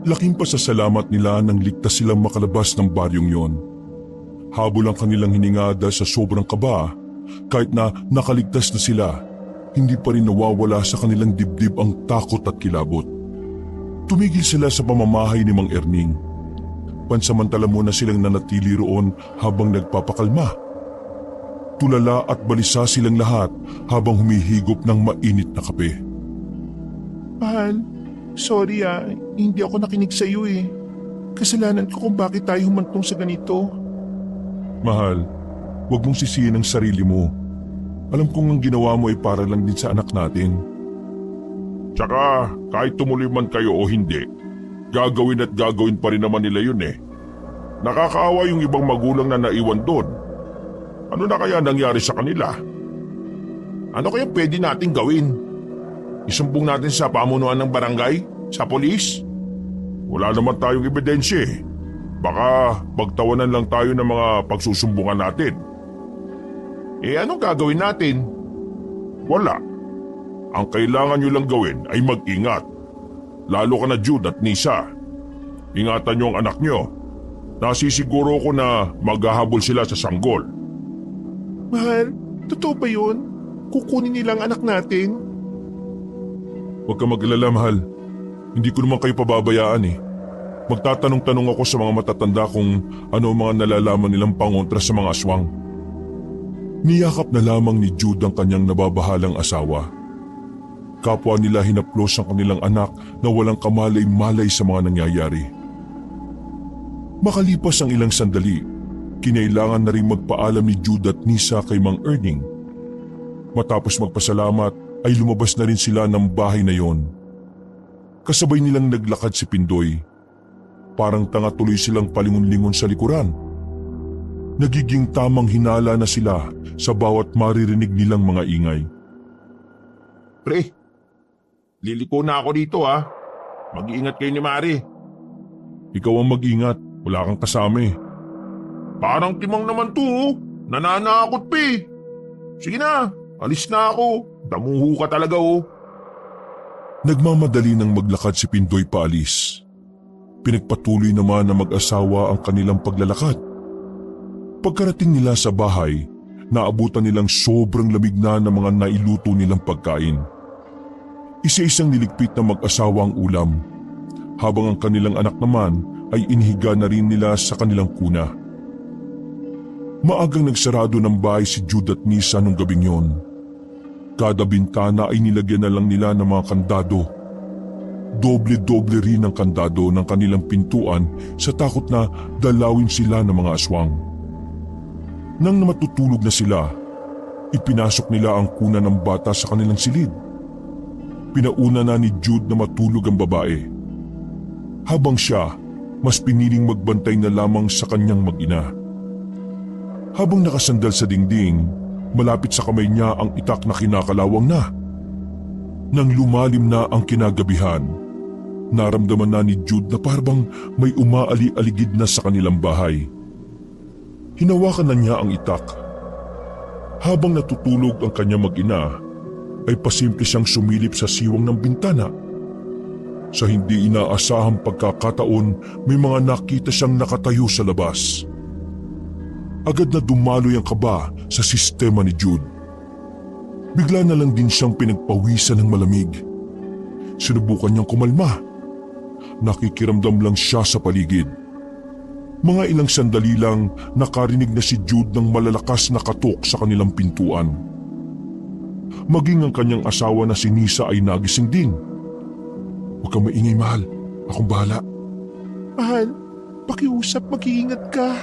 Laking pasasalamat nila nang ligtas silang makalabas ng baryong yon. Habol ang kanilang hininga dahil sa sobrang kaba, kahit na nakaligtas na sila, hindi pa rin nawawala sa kanilang dibdib ang takot at kilabot. Tumigil sila sa pamamahay ni Mang Erning. Pansamantala muna silang nanatili roon habang nagpapakalma. Tulala at balisa silang lahat habang humihigop ng mainit na kape. Mahal, sorry hindi ako nakinig sa iyo eh. Kasalanan ko kung bakit tayo humantong sa ganito. Mahal, huwag mong sisihin ang sarili mo. Alam kong ang ginawa mo ay para lang din sa anak natin. Tsaka kahit tumuloy man kayo o hindi, gagawin at gagawin pa rin naman nila yun eh. Nakakaawa yung ibang magulang na naiwan doon. Ano na kaya nangyari sa kanila? Ano kaya pwede nating gawin? Isumbong natin sa pamunuan ng barangay? Sa polis? Wala naman tayong ebidensya eh. Baka pagtawanan lang tayo ng mga pagsusumbungan natin. Anong gagawin natin? Wala. Ang kailangan nyo lang gawin ay mag-ingat. Lalo ka na Jude at Nisa. Ingatan nyo ang anak nyo. Nasisiguro ko na maghahabol sila sa sanggol. Mahal, totoo ba yun? Kukunin nilang anak natin? Huwag ka mag-alala, mahal. Hindi ko naman kayo pababayaan eh. Magtatanong-tanong ako sa mga matatanda kung ano ang mga nalalaman nilang pangontra sa mga aswang. Niyakap na lamang ni Jude ang kanyang nababahalang asawa. Kapwa nila hinaplos ang kanilang anak na walang kamalay-malay sa mga nangyayari. Makalipas ang ilang sandali, kinailangan na rin magpaalam ni Jude at Nisa kay Mang Erning. Matapos magpasalamat ay lumabas na rin sila ng bahay na yon. Kasabay nilang naglakad si Pindoy. Parang tanga tuloy silang palingon-lingon sa likuran. Nagiging tamang hinala na sila sa bawat maririnig nilang mga ingay. Pre, liliko na ako dito ha. Mag-iingat kayo ni Mari. Ikaw ang mag-ingat, wala kang kasama eh. Parang timang naman to oh. Nananakot pa eh. Sige na, alis na ako. Damuho ka talaga oh. Nagmamadali nang maglakad si Pindoy paalis. Pinagpatuloy naman na mag-asawa ang kanilang paglalakad. Pagkarating nila sa bahay, naabutan nilang sobrang lamig na ng mga nailuto nilang pagkain. Isa-isang niligpit na mag-asawa ang ulam, habang ang kanilang anak naman ay inihiga na rin nila sa kanilang kuna. Maagang nagsarado ng bahay si Jude at Nisa nung gabing yon. Kada bintana ay nilagyan na lang nila ng mga kandado. Doble-doble rin ang kandado ng kanilang pintuan sa takot na dalawin sila ng mga aswang. Nang matutulog na sila, ipinasok nila ang kuna ng bata sa kanilang silid. Pinauna na ni Jude na matulog ang babae. Habang siya, mas piniling magbantay na lamang sa kanyang mag-ina. Habang nakasandal sa dingding, malapit sa kamay niya ang itak na kinakalawang na. Nang lumalim na ang kinagabihan, naramdaman na ni Jude na parang may umaali-aligid na sa kanilang bahay. Hinawakan na niya ang itak. Habang natutulog ang kanyang mag-ina, ay pasimple siyang sumilip sa siwang ng bintana. Sa hindi inaasahang pagkakataon, may mga nakita siyang nakatayo sa labas. Agad na dumaloy ang kaba sa sistema ni Jude. Bigla na lang din siyang pinagpawisan ng malamig. Sinubukan niyang kumalma. Nakikiramdam lang siya sa paligid. Mga ilang sandali lang nakarinig na si Jude ng malalakas na katok sa kanilang pintuan. Maging ang kanyang asawa na si Nisa ay nagising din. Huwag kang maingay, mahal. Akong bahala. Mahal, pakiusap, mag-iingat ka.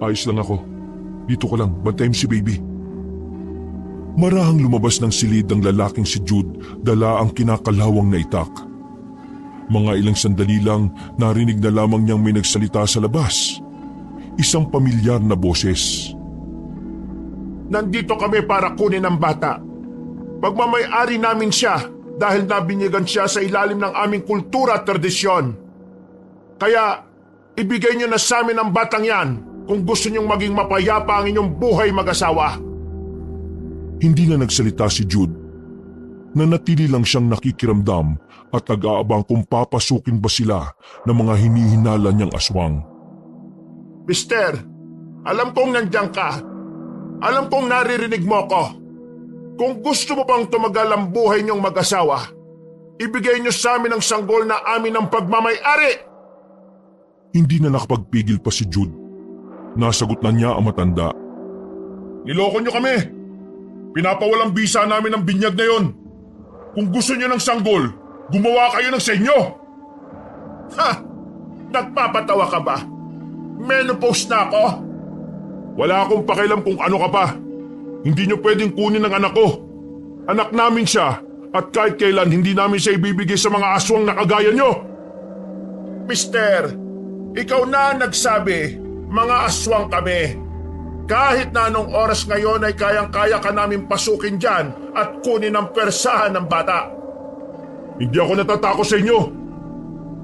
Ayos lang ako. Dito ko lang, bantayin si baby. Marahang lumabas ng silid ang lalaking si Jude, dala ang kinakalawang na itak. Mga ilang sandali lang narinig na lamang niyang may nagsalita sa labas. Isang pamilyar na boses. nandito kami para kunin ang bata. Pagmamay-ari namin siya dahil nabinyagan siya sa ilalim ng aming kultura at tradisyon. Kaya ibigay niyo na sa amin ang batang yan kung gusto niyong maging mapayapa ang inyong buhay mag-asawa. Hindi na nagsalita si Jude. Nanatili lang siyang nakikiramdam at nag-aabang kung papasukin ba sila ng mga hinihinala niyang aswang. Mister, alam kong nandiyan ka. Alam kong naririnig mo ko. Kung gusto mo pang tumagal ang buhay niyong mag-asawa, ibigay niyo sa amin ang sanggol na amin ang pagmamay-ari. Hindi na nakapagpigil pa si Jude. Nasagot na niya ang matanda. Niloko niyo kami. Pinapawalang bisa namin ang binyag na yon. Kung gusto niyo ng sanggol, gumawa kayo ng sa inyo. Ha! Nagpapatawa ka ba? Menopause na ako? Wala akong pakialam kung ano ka pa. Hindi niyo pwedeng kunin ang anak ko. Anak namin siya at kahit kailan hindi namin siya ibibigay sa mga aswang na kagaya niyo. Mister, ikaw na nagsabi, mga aswang kami. Kahit na anong oras ngayon ay kayang-kaya ka namin pasukin dyan at kunin ang persahan ng bata. Hindi ako natatakot sa inyo.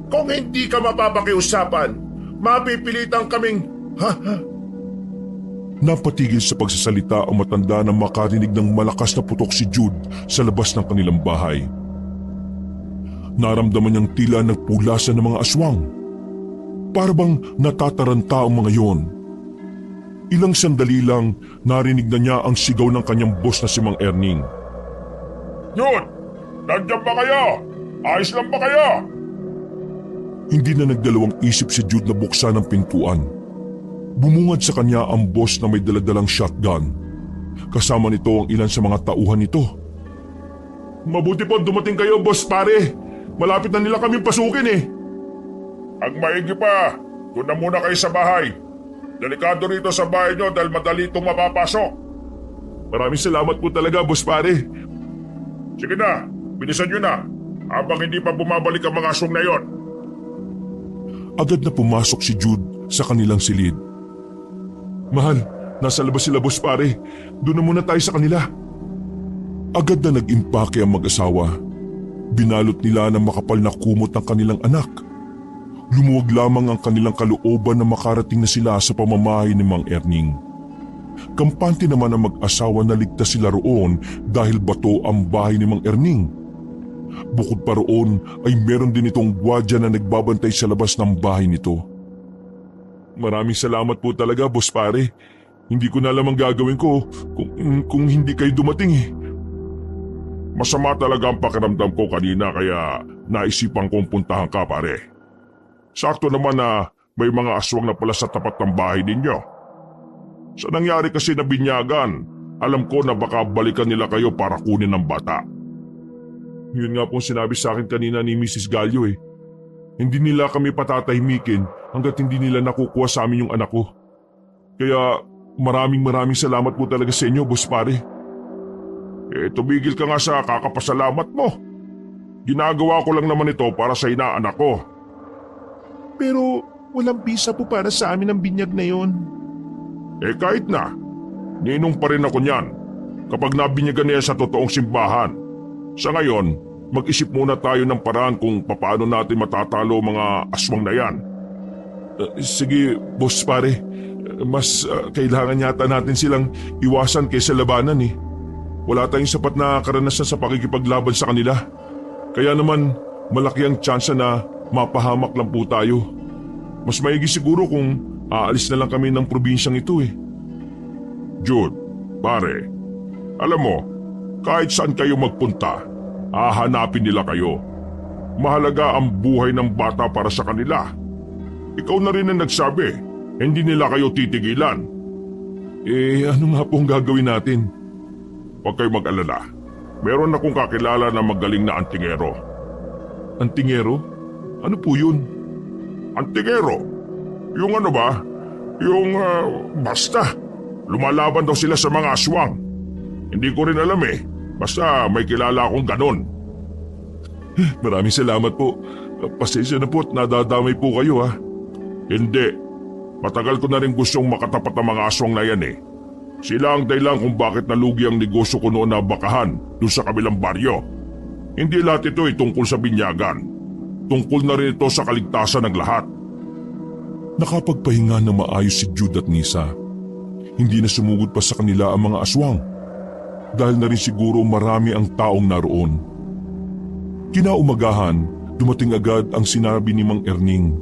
Kung hindi ka mapapakiusapan, mapipilitan kaming... Napatigil sa pagsasalita ang matanda nang makarinig ng malakas na putok si Jude sa labas ng kanilang bahay. Naramdaman niyang tila nagpulasan ng mga aswang. Para bang natataranta ang mga yon. Ilang sandali lang narinig na niya ang sigaw ng kanyang boss na si Mang Erning. Jude! Nandiyan ba kayo? Ayos lang ba kayo? Hindi na nagdalawang isip si Jude na buksan ang pintuan. Bumungad sa kanya ang boss na may daladalang shotgun. Kasama nito ang ilan sa mga tauhan nito. Mabuti po dumating kayo, boss pare. Malapit na nila kaming pasukin eh. Ang maigi pa, doon na muna kayo sa bahay. Delikado rito sa bahay nyo dahil madali itong mapapasok. Maraming salamat po talaga, boss pare. Sige na, bilisan nyo na. Habang hindi pa bumabalik ang mga aswang na yon. Agad na pumasok si Jude sa kanilang silid. Mahal, nasa labas sila, boss pare. Doon na muna tayo sa kanila. Agad na nag-impake ang mag-asawa. Binalot nila ng makapal na kumot ang kanilang anak. Lumuwag lamang ang kanilang kalooban na makarating na sila sa pamamahay ni Mang Erning. Kampante naman ang mag-asawa na ligtas sila roon dahil bato ang bahay ni Mang Erning. Bukod pa roon ay meron din itong gwadya na nagbabantay sa labas ng bahay nito. Maraming salamat po talaga, boss pare. Hindi ko na alam ang gagawin ko kung hindi kayo dumating eh. Masama talaga ang pakiramdam ko kanina kaya naisipan kong puntahan ka pare. Sakto naman na may mga aswang na pala sa tapat ng bahay ninyo. Sa nangyari kasi na binyagan, alam ko na baka balikan nila kayo para kunin ang bata. Yun nga pong sinabi sa akin kanina ni Mrs. Gallo eh. Hindi nila kami patatahimikin hanggat hindi nila nakukuha sa amin yung anak ko. Kaya maraming salamat po talaga sa inyo, boss pare. Tumigil ka nga sa kakapasalamat mo. Ginagawa ko lang naman ito para sa inaanak ko. Pero walang bisa po para sa amin ang binyag na yon. Kahit na, ninong pa rin ako niyan kapag nabinyagan niya sa totoong simbahan. Sa ngayon, mag-isip muna tayo ng paraan kung paano natin matatalo mga aswang na yan. Sige, boss pare. Mas kailangan yata natin silang iwasan kaysa labanan eh. Wala tayong sapat na karanasan sa pakikipaglaban sa kanila. Kaya naman, malaki ang tsansa na mapahamak lang po tayo. Mas maigi siguro kung aalis na lang kami ng probinsyang ito eh. Jude, pare, alam mo, kahit saan kayo magpunta, hahanapin nila kayo. Mahalaga ang buhay ng bata para sa kanila. Ikaw na rin ang nagsabi, hindi nila kayo titigilan. Ano nga pong gagawin natin? Huwag kayo mag-alala. Meron akong kakilala na magaling na antingero. Antingero? Ano po yun? Antingero? Yung ano ba? Yung basta. Lumalaban daw sila sa mga aswang. Hindi ko rin alam eh. Basta may kilala akong ganon. Maraming salamat po. Pasensya na po at nadadamay po kayo ha. Hindi. Matagal ko na rin gustong makatapat ng mga aswang na yan eh. Sila ang dahilan kung bakit nalugi ang negosyo ko noon na bakahan doon sa kabilang baryo. Hindi lahat ito ay tungkol sa binyagan. Tungkol na rin ito sa kaligtasan ng lahat. Nakapagpahinga ng maayos si Jude at Nisa. Hindi na sumugod pa sa kanila ang mga aswang dahil na rin siguro marami ang taong naroon. Kinaumagahan, dumating agad ang sinabi ni Mang Erning.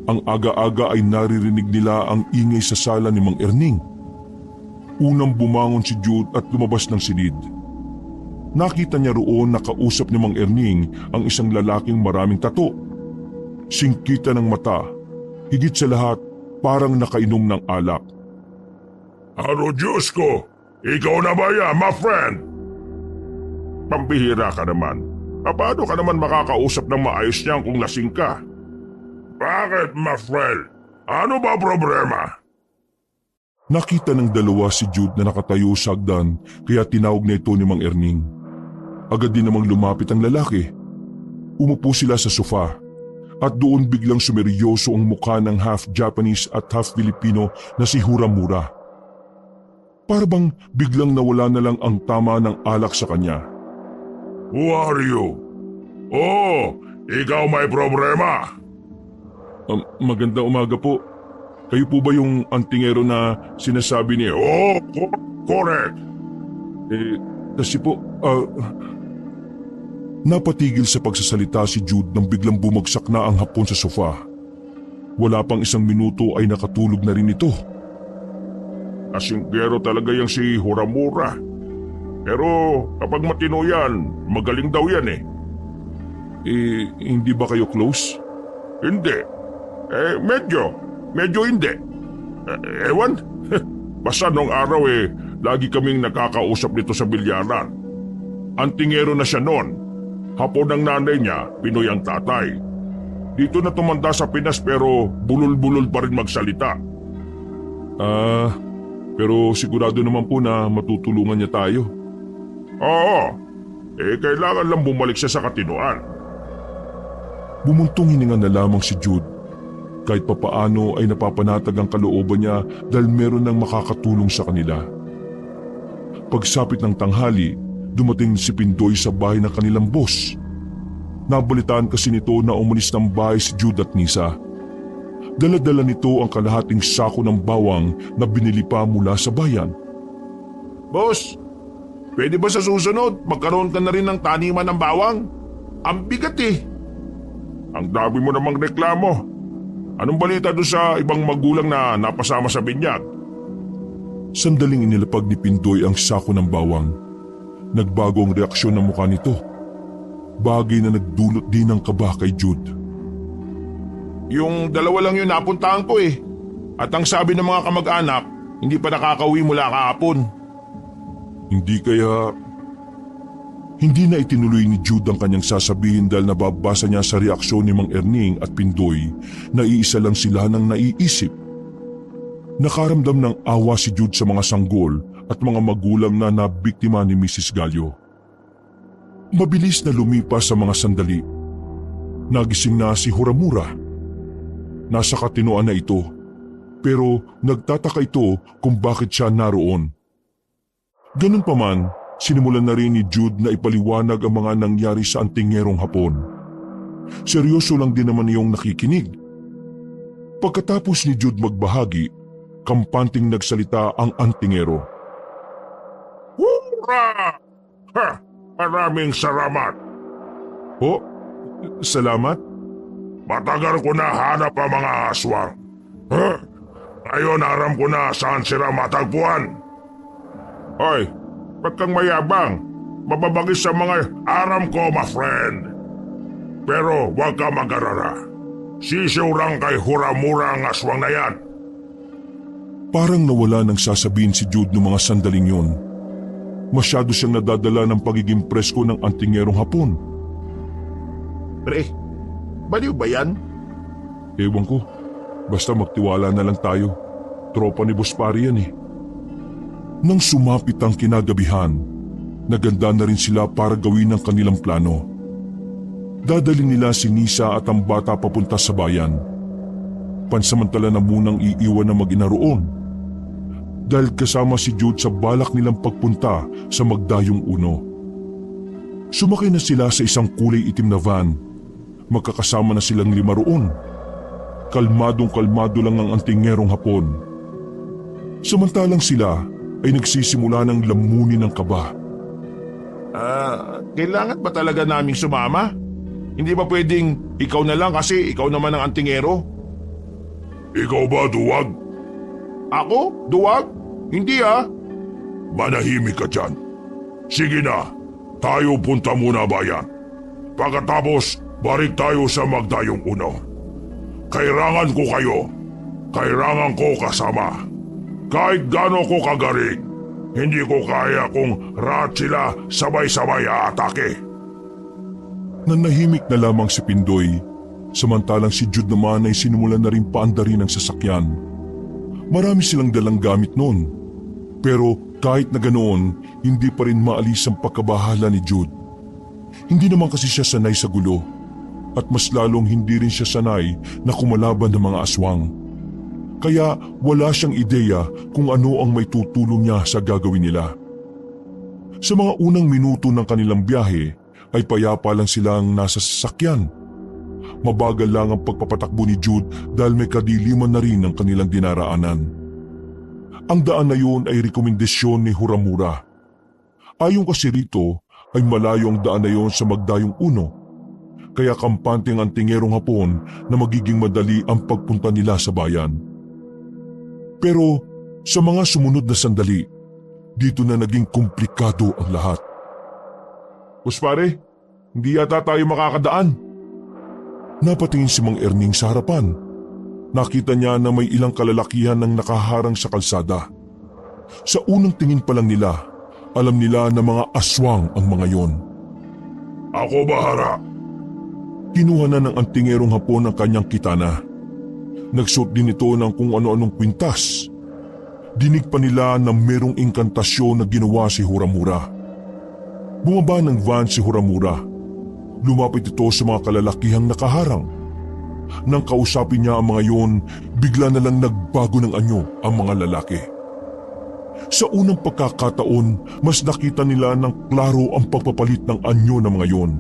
Ang aga-aga ay naririnig nila ang ingay sa sala ni Mang Erning. Unang bumangon si Jude at lumabas ng silid. Nakita niya roon na kausap ni Mang Erning ang isang lalaking maraming tato. Singkita ng mata, higit sa lahat parang nakainom ng alak. Aro Diyos ko! Ikaw na ba yan, my friend? Pambihira ka naman. Paano ka naman makakausap ng maayos niyan kung lasing ka? Bakit, my friend? Ano ba problema? Nakita ng dalawa si Jude na nakatayo sa hagdan kaya tinawag na ito ni Mang Erning. Agad din namang lumapit ang lalaki. Umupo sila sa sofa at doon biglang sumeryoso ang mukha ng half-Japanese at half-Filipino na si Huramura. Para bang biglang nawala na lang ang tama ng alak sa kanya. Who are you? Oh, ikaw may problema. Magandang umaga po. Kayo po ba yung antingero na sinasabi niya? Oh, correct. Kasi po, napatigil sa pagsasalita si Jude nang biglang bumagsak na ang hapon sa sofa. Wala pang isang minuto ay nakatulog na rin ito. Asinggero talaga yung si Huramura. Pero kapag matino yan, magaling daw yan eh. Hindi ba kayo close? Hindi. Medyo hindi. Ewan? Basta nung araw lagi kaming nakakausap nito sa bilyaran. Antingero na siya noon. Hapon ng nanay niya, Pinoy ang tatay. Dito na tumanda sa Pinas pero bulol-bulol pa rin magsalita. Pero sigurado naman po na matutulungan niya tayo. Oo. Kailangan lang bumalik siya sa katinoan. Bumuntong hininga na lamang si Jude. Kahit papaano ay napapanatag ang kalooban niya dahil meron nang makakatulong sa kanila. Pagsapit ng tanghali, dumating si Pindoy sa bahay ng kanilang boss. Nabalitaan kasi nito na umalis ng bahay si Jude at Nisa. Dala-dala nito ang kalahating sako ng bawang na binili pa mula sa bayan. Boss, pwede ba sa susunod magkaroon ka na rin ng taniman ng bawang? Ang bigat eh. Ang dami mo namang reklamo. Anong balita doon sa ibang magulang na napasama sa binyag? Sandaling inilapag ni Pindoy ang sako ng bawang. Nagbago ang reaksyon ng mukha nito. Bagay na nagdulot din ng kaba kay Jude. Yung dalawa lang yun napuntahan ko eh. At ang sabi ng mga kamag-anak, hindi pa nakakauwi mula kahapon. Hindi na itinuloy ni Jude ang kanyang sasabihin dahil nababasa niya sa reaksyon ni Mang Erning at Pindoy na iisa lang sila ng naiisip. Nakaramdam ng awa si Jude sa mga sanggol at mga magulang na nabiktima ni Mrs. Gallo. Mabilis na lumipas sa mga sandali. Nagising na si Huramura. Nasa katinoan na ito, pero nagtataka ito kung bakit siya naroon. Ganun pa man, sinimulan na rin ni Jude na ipaliwanag ang mga nangyari sa antingerong hapon. Seryoso lang din naman yung nakikinig. Pagkatapos ni Jude magbahagi, kampanting nagsalita ang antingero. Hurra! Ha! Maraming salamat. Oh, salamat? Matagal ko na hanap ang mga aswang. Ngayon aram ko na saan sila matagpuan. Hoy, ba't kang mayabang? Mababagis sa mga aram ko, my friend. Pero huwag ka mag-alala. Sisiw lang kay Huramura ang aswang na yan. Parang nawala nang sasabihin si Jude noong mga sandaling yon. Masyado siyang nadadala ng pagiging presko ng antingerong hapon. Pre, baliw ba yan? Ewan ko. Basta magtiwala na lang tayo. Tropa ni Boss Pari yan eh. Nang sumapit ang kinagabihan, naganda na rin sila para gawin ang kanilang plano. Dadalhin nila si Nisa at ang bata papunta sa bayan. Pansamantala na munang iiwan na mag-ina roon. dahil kasama si Jude sa balak nilang pagpunta sa Magdayong Uno. Sumakay na sila sa isang kulay itim na van. Magkakasama na silang 5 roon. Kalmadong-kalmado lang ang antingerong Hapon. Samantalang sila ay nagsisimula ng lamunin ng kaba. Kailangan ba talaga naming sumama? Hindi ba pwedeng ikaw na lang kasi ikaw naman ang antingero? Ikaw ba, Duwag? Ako? Duwag? Hindi Manahimik ka dyan. Sige na, tayo punta muna bayan. Pagkatapos, balik tayo sa Magdayong Uno. Kailangan ko kayo. Kailangan ko kasama. Kahit gaano ko kagaling, hindi ko kaya kung rat sila sabay-sabay aatake. Nanahimik na lamang si Pindoy, samantalang si Jude naman ay sinimulan na rin paandarin ng sasakyan. Marami silang dalang gamit noon, pero kahit na ganoon, hindi pa rin maalis ang pagkabahala ni Jude. Hindi naman kasi siya sanay sa gulo, at mas lalong hindi rin siya sanay na kumalaban ng mga aswang. Kaya wala siyang ideya kung ano ang may tutulong niya sa gagawin nila. Sa mga unang minuto ng kanilang biyahe ay payapa lang silang nasa sasakyan. Mabagal lang ang pagpapatakbo ni Jude dahil may kadiliman na rin ang kanilang dinaraanan. Ang daan na yun ay rekomendasyon ni Huramura. Ayon kasi rito ay malayo ang daan na yun sa Magdayong Uno, kaya kampante ang antingerong Hapon na magiging madali ang pagpunta nila sa bayan. Pero sa mga sumunod na sandali, dito na naging komplikado ang lahat. Puspare, hindi yata tayo makakadaan. Napatingin si Mang Erning sa harapan. Nakita niya na may ilang kalalakihan ng nakaharang sa kalsada. Sa unang tingin pa lang nila, alam nila na mga aswang ang mga yon. Ako bahara. Kinuha na ng antingerong Hapon ang kanyang kitana. Nagsuot din ito ng kung ano-anong kwintas. Dinig pa nila na merong inkantasyon na ginawa si Huramura. Bumaba ng van si Huramura. Lumapit ito sa mga kalalakihang nakaharang. Nang kausapin niya ang mga yon, bigla na lang nagbago ng anyo ang mga lalaki. Sa unang pagkakataon, mas nakita nila ng klaro ang pagpapalit ng anyo ng mga yon.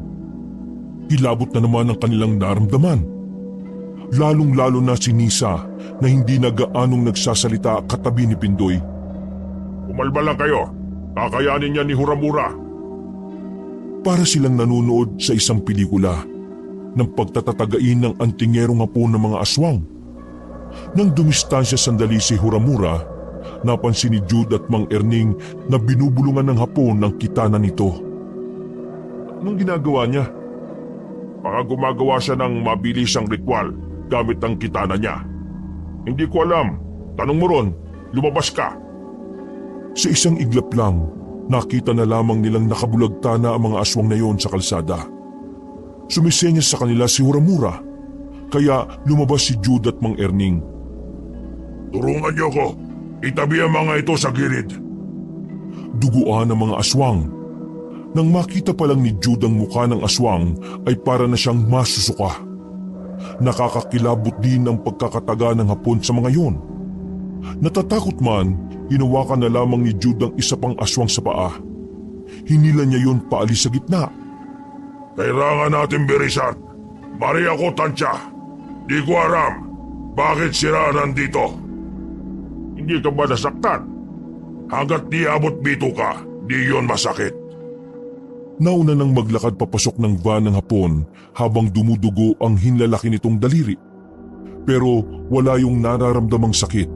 Hilabot na naman ang kanilang naramdaman. Lalong-lalo na si Nisa na hindi na gaanong nagsasalita katabi ni Pindoy. Umalma lang kayo. Kakayanin niya ni Huramura. Para silang nanonood sa isang pelikula ng pagtatatagain ng antingerong Hapon ng mga aswang. Nang dumistansya sandali si Huramura, napansin ni Jude at Mang Erning na binubulungan ng Hapon ng kitana nito. Anong ginagawa niya? Baka gumagawa siya ng mabilisang ritual gamit ang kitana niya. Hindi ko alam. Tanong mo ron, lumabas ka. Sa isang iglap lang, nakita na lamang nilang nakabulagta na ang mga aswang na yon sa kalsada. Sumisenyas sa kanila si Huramura, kaya lumabas si Jude at Mang Erning. Tulungan niyo ko. Itabi ang mga ito sa gilid. Duguan ang mga aswang. Nang makita pa lang ni Jude ang mukha ng aswang ay para na siyang masusuka. Nakakakilabot din ang pagkakataga ng Hapon sa mga yon. Natatakot man, hinawakan na lamang ni Jude ang isa pang aswang sa paa. Hinila niya yon paalis sa gitna. Kailangan natin birisan. Bari ako tansya. Di ko alam bakit sila nandito. Hindi ka ba nasaktan? Hanggat di abot bito ka, di yon masakit. Nauna nang maglakad papasok ng van ng Hapon habang dumudugo ang hinlalaki nitong daliri. Pero wala yung nararamdamang sakit.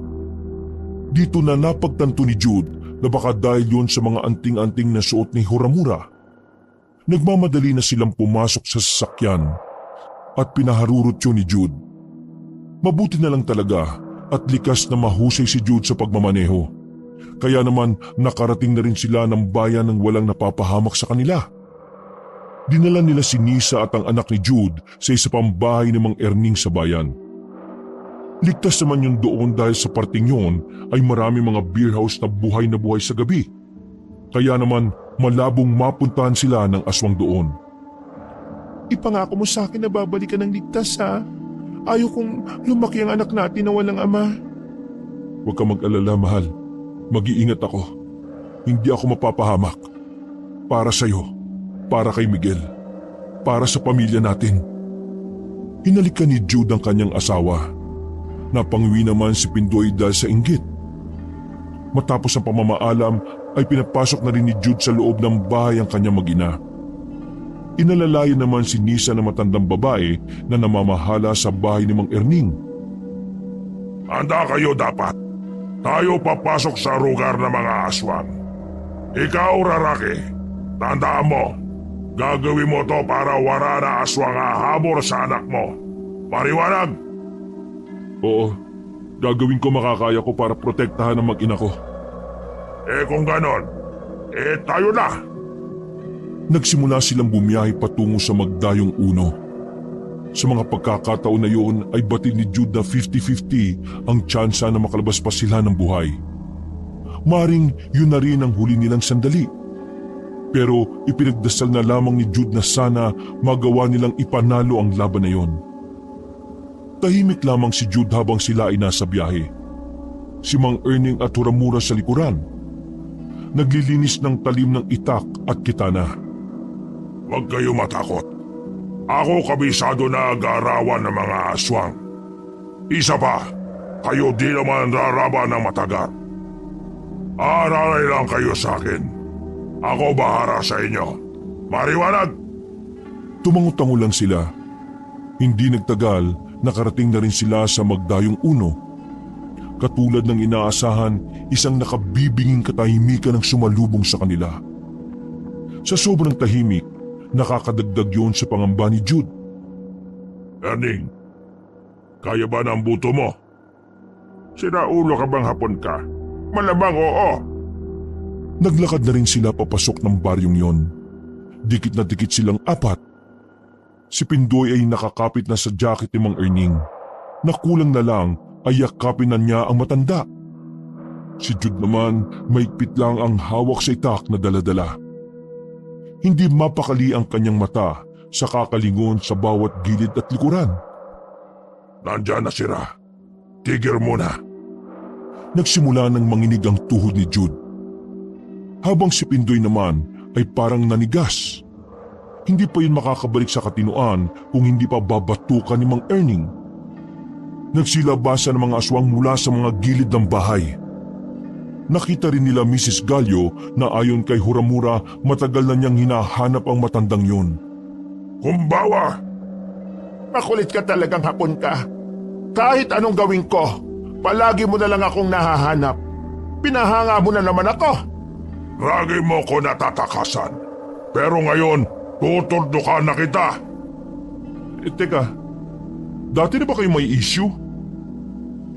Dito na napagtanto ni Jude na baka dahil yun sa mga anting-anting na suot ni Huramura. Nagmamadali na silang pumasok sa sasakyan at pinaharurot yun ni Jude. Mabuti na lang talaga at likas na mahusay si Jude sa pagmamaneho. Kaya naman nakarating na rin sila ng bayan ng walang napapahamak sa kanila. Dinala nila si Nisa at ang anak ni Jude sa isa pang bahay ni Mang Erning sa bayan. Ligtas naman yung doon dahil sa parting yun ay marami mga beer house na buhay sa gabi. Kaya naman malabong mapuntahan sila ng aswang doon. Ipangako mo sa akin na babalik ka ng ligtas, ha? Ayaw kong lumaki ang anak natin na walang ama. Huwag ka mag-alala, mahal. Mag-iingat ako. Hindi ako mapapahamak. Para sa'yo, para kay Miguel, para sa pamilya natin. Hinalikan ni Jude ang kanyang asawa. Napangiwi naman si Pindoy dahil sa inggit. Matapos ang pamamaalam ay pinapasok na rin ni Jude sa loob ng bahay ang kanyang mag-ina. Inalalayan naman si Nisa na matandang babae na namamahala sa bahay ni Mang Erning. Handa kayo dapat. Tayo papasok sa lugar ng mga aswang. Ikaw, Raraki, tandaan mo, gagawin mo to para wala na aswang hahabol sa anak mo. Pariwanag! Oo, gagawin ko makakaya ko para protektahan ang mag-ina ko. Kung ganon, tayo na! Nagsimula silang bumiyahe patungo sa Magdayong Uno. Sa mga pagkakataon na yun ay batid ni Jude na 50-50 ang tsansa na makalabas pa sila ng buhay. Maring yun na rin ang huli nilang sandali. Pero ipinagdasal na lamang ni Jude na sana magawa nilang ipanalo ang laban na yun. Tahimik lamang si Jude habang sila ay nasa biyahe. Si Mang Erning at Huramura sa likuran. Naglilinis ng talim ng itak at kitana. Huwag kayo matakot. Ako kabisado na agarawan ng mga aswang. Isa pa, kayo di naman raraban ng matagal. Aralay lang kayo sa akin. Ako bahara sa inyo. Mariwanag! Tumangutango lang sila. Hindi nagtagal, nakarating na rin sila sa Magdayong Uno. Katulad ng inaasahan, isang nakabibinging katahimikan ang sumalubong sa kanila. Sa sobrang tahimik, nakakadagdag yun sa pangamba ni Jude. Erning, kaya ba ng buto mo? Sinaulo ka bang hapon ka? Malamang oo. Naglakad na rin sila papasok ng baryong yon. Dikit na dikit silang apat. Si Pindoy ay nakakapit na sa jacket ni Mang Erning. Nakulang na lang ay yakapin na niya ang matanda. Si Jude naman maigpit lang ang hawak sa itak na daladala. Hindi mapakali ang kanyang mata sa kakalingon sa bawat gilid at likuran. Nandyan na sila. Tigil muna. Nagsimula ng manginig ang tuhod ni Jude. Habang si Pindoy naman ay parang nanigas. Hindi pa yun makakabalik sa katinuan kung hindi pa babatukan ni Mang Erning. Nagsilabasa ng mga aswang mula sa mga gilid ng bahay. Nakita rin nila Mrs. Gallo na ayon kay Huramura matagal na niyang hinahanap ang matandang yun. Kumbawa! Makulit ka talagang hapon ka. Kahit anong gawin ko, palagi mo na lang akong nahahanap. Pinahanga mo na naman ako. Lagi mo ko natatakasan. Pero ngayon, tuturdukan na kita. Teka, dati na ba kayo may issue?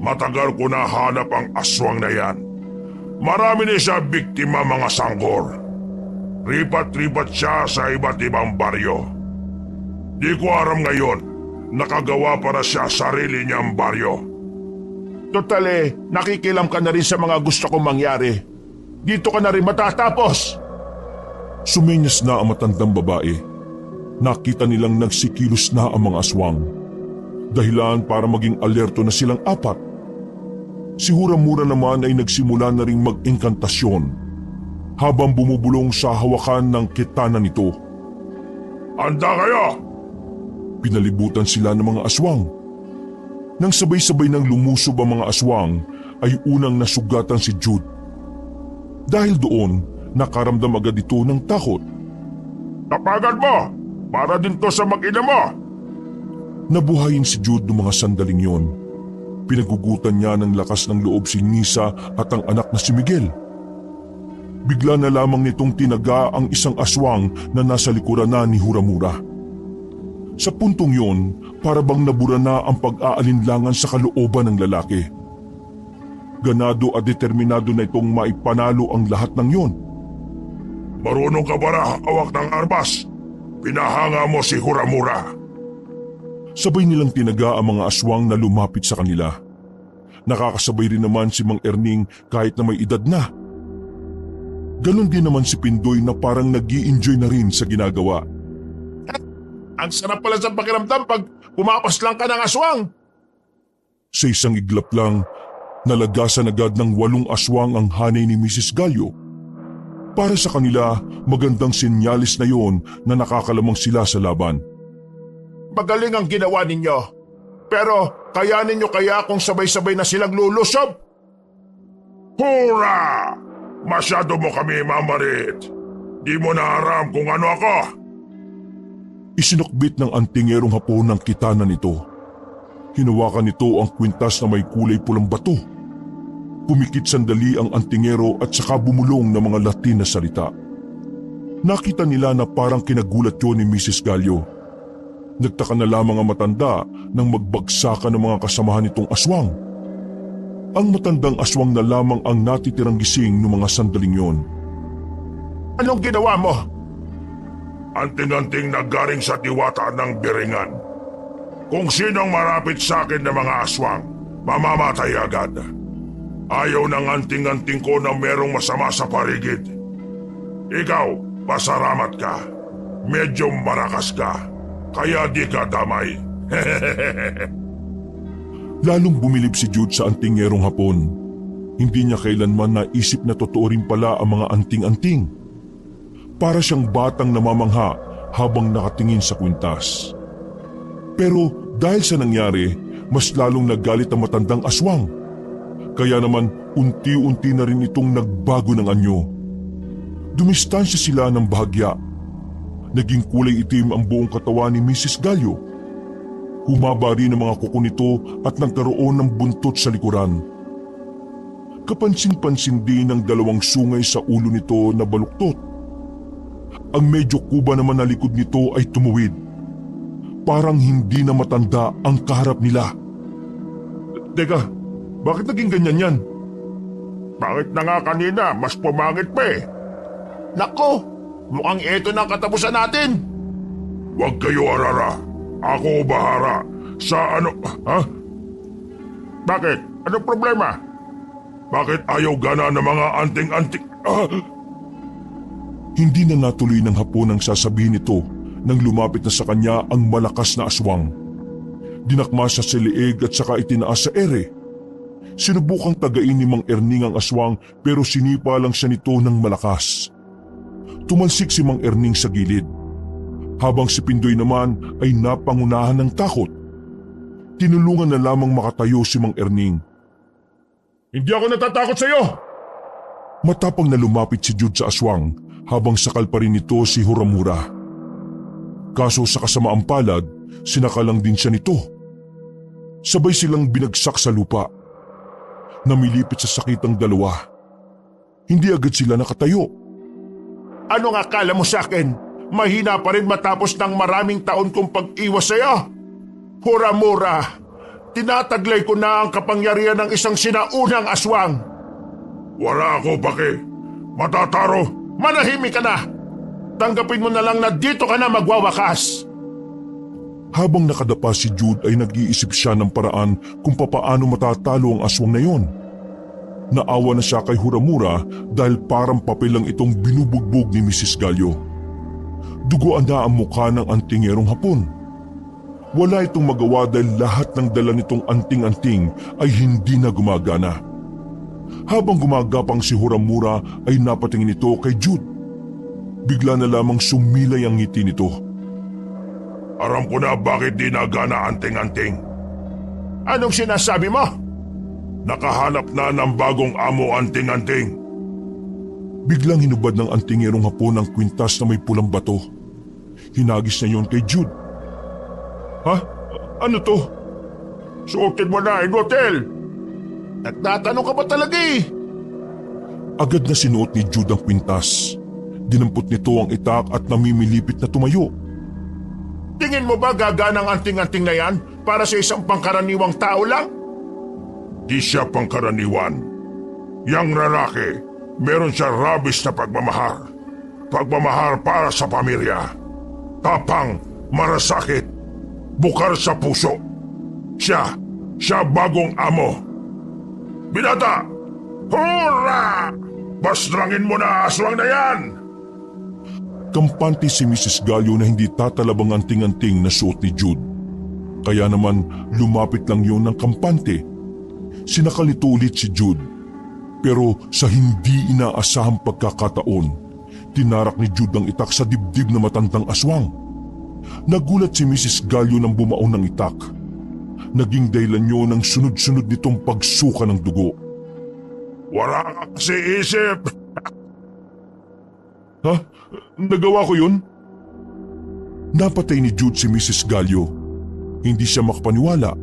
Matagal ko na hanap ang aswang na yan. Marami na siya biktima mga sanggol. Ripat-ripat siya sa iba't ibang baryo. Di ko aram ngayon, nakagawa para siya sarili niyang baryo. Totale, nakikilam ka na rin sa mga gusto kong mangyari. Dito ka na rin matatapos. Sumenyas na ang matandang babae. Nakita nilang nagsikilos na ang mga aswang. Dahilan para maging alerto na silang apat. Si Huramura naman ay nagsimula na ring mag-engkantasyon habang bumubulong sa hawakan ng kitana nito. Handa kayo! Pinalibutan sila ng mga aswang. Nang sabay-sabay nang lumusob ang mga aswang ay unang nasugatan si Jude. Dahil doon, nakaramdam agad ito ng takot. Tapagan mo! Para din to sa mag-ina mo! Nabuhayin si Jude ng mga sandaling yon. Pinagugutan niya ng lakas ng loob si Nisa at ang anak na si Miguel. Bigla na lamang nitong tinaga ang isang aswang na nasa likuran na ni Huramura. Sa puntong yon, para bang nabura na ang pag-aalinlangan sa kalooban ng lalaki. Ganado at determinado na itong maipanalo ang lahat ng yon. Marunong ka ba na hawak ng armas? Pinahanga mo si Huramura. Sabay nilang tinaga ang mga aswang na lumapit sa kanila. Nakakasabay rin naman si Mang Erning kahit na may edad na. Ganon din naman si Pindoy na parang nag-i-enjoy na rin sa ginagawa. Ang sarap pala sa pakiramdam pag pumapas lang ka ng aswang. Sa isang iglap lang Nalagasan agad ng 8 aswang ang hanay ni Mrs. Gallo. Para sa kanila, magandang sinyalis na yon na nakakalamang sila sa laban. Magaling ang ginawa ninyo. Pero kayanin nyo kaya kung sabay-sabay na silang lulusob? Hura! Masyado mo kami mamarit. Di mo na aram kung ano ako. Isinukbit ng antingerong hapon ng kitana nito. Hinawakan nito ang kwintas na may kulay pulang bato. Pumikit sandali ang antingero at saka bumulong ng mga Latin na salita. Nakita nila na parang kinagulat yun ni Mrs. Gallo. Nagtaka na lamang ang matanda nang magbagsakan ng mga kasamahan nitong aswang. Ang matandang aswang na lamang ang natitirang gising ng mga sandaling yon. Anong ginawa mo? Anting-anting naggaring sa diwata ng biringan. Kung sinong marapit sa akin ng mga aswang, mamamatay agad. Ayaw ng anting-anting ko na merong masama sa paligid. Ikaw, pasaramat ka. Medyo marakas ka. Kaya di ka damay. Lalong bumilib si Jude sa antingerong hapon. Hindi niya kailanman naisip na totoo rin pala ang mga anting-anting. Para siyang batang namamangha habang nakatingin sa kwintas. Pero dahil sa nangyari, mas lalong naggalit ang matandang aswang. Kaya naman unti-unti na rin itong nagbago ng anyo. Dumistansya sila ng bahagya. Naging kulay itim ang buong katawan ni Mrs. Gallo. Humaba rin ang mga kuko nito at nagkaroon ng buntot sa likuran. Kapansin-pansin din ang 2 sungay sa ulo nito na baluktot. Ang medyo kuba naman na likod nito ay tumuwid. Parang hindi na matanda ang kaharap nila. Teka, bakit naging ganyan yan? Bakit na nga kanina, mas pumangit pa eh. Nako, mukhang eto na ang katapusan natin. Huwag kayo arara. Ako bahara. Sa ano... Ha? Bakit? Anong problema? Bakit ayaw gana ng mga anting-anting... Hindi na natuloy ng hapon ang sasabihin nito nang lumapit na sa kanya ang malakas na aswang. Dinakma siya sa leeg at saka itinaas sa ere. Sinubukang tagain ni Mang Erning ang aswang pero sinipa lang siya nito ng malakas. Tumalsik si Mang Erning sa gilid. Habang si Pindoy naman ay napangunahan ng takot. Tinulungan na lamang makatayo si Mang Erning. Hindi ako natatakot sa iyo! Matapang na lumapit si Jude sa aswang habang sakal pa rin nito si Huramura. Kaso sa kasamaang palad, sinakalang din siya nito. Sabay silang binagsak sa lupa. Namilipit sa sakit ang 2. Hindi agad sila nakatayo. Ano nga akala mo sa akin? Mahina pa rin matapos ng maraming taon kong pag-iwas sa'yo. Huramura, tinataglay ko na ang kapangyarihan ng isang sinaunang aswang. Wala ako, Baki. Matataro. Manahimik ka na. Tanggapin mo na lang na dito ka na magwawakas. Habang nakadapa si Jude ay nag-iisip siya ng paraan kung papaano matatalo ang aswang na yon. Naawa na siya kay Huramura dahil parang papel lang itong binubugbog ni Mrs. Gallo. Duguan na ang mukha ng antingerong hapon. Wala itong magawa dahil lahat ng dala nitong anting-anting ay hindi na gumagana. Habang gumagapang si Huramura ay napatingin ito kay Jude. Bigla na lamang sumilay ang ngiti nito. Aram ko na bakit di nagana anting-anting. Anong sinasabi mo? Nakahanap na ng bagong amo anting-anting. Biglang hinubad ng antingerong hapon ang kwintas na may pulang bato. Hinagis na yon kay Jude. Ha? Ano to? Suotin mo na, Inotel! Nagtatanong ka ba talaga eh? Agad na sinuot ni Jude ang kwintas. Dinampot nito ang itak at namimilipit na tumayo. Tingin mo ba gagana ang anting-anting na yan para sa isang pangkaraniwang tao lang? Di siya pangkaraniwan. Yang lalaki, meron siya rabis na pagmamahal. Pagmamahal para sa pamilya. Tapang, marasakit, bukal sa puso. Siya bagong amo. Binata! Hurra! Bastrangin mo na aswang na yan! Kampante si Mrs. Gallo na hindi tatalabang anting-anting na suot ni Jude. Kaya naman lumapit lang yun ng kampante. sinakal nito ulit si Jude. Pero sa hindi inaasahang pagkakataon, tinarak ni Jude ang itak sa dibdib na matandang aswang. Nagulat si Mrs. Gallo nang bumaon ng itak. Naging dahilan yun ng sunod-sunod nitong pagsuka ng dugo. Wala ka kasi isip! Ha? Nagawa ko yun? Napatay ni Jude si Mrs. Gallo. Hindi siya makapaniwala.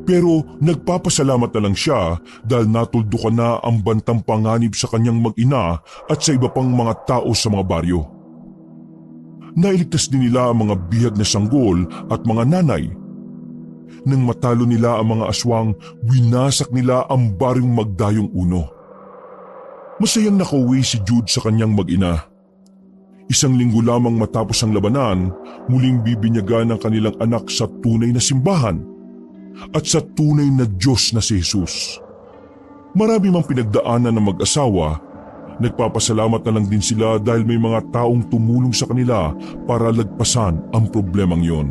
Pero nagpapasalamat na lang siya dahil natuldukan na ang bantang panganib sa kanyang mag-ina at sa iba pang mga tao sa mga baryo. Nailigtas din nila ang mga bihag na sanggol at mga nanay. Nang matalo nila ang mga aswang, winasak nila ang baryong Magdayong Uno. Masayang nakauwi si Jude sa kanyang mag-ina. Isang linggo lamang matapos ang labanan, muling bibinyagan ang kanilang anak sa tunay na simbahan at sa tunay na Diyos na si Jesus. Marami mang pinagdaanan ng mag-asawa, nagpapasalamat na lang din sila dahil may mga taong tumulong sa kanila para lagpasan ang problemang yon.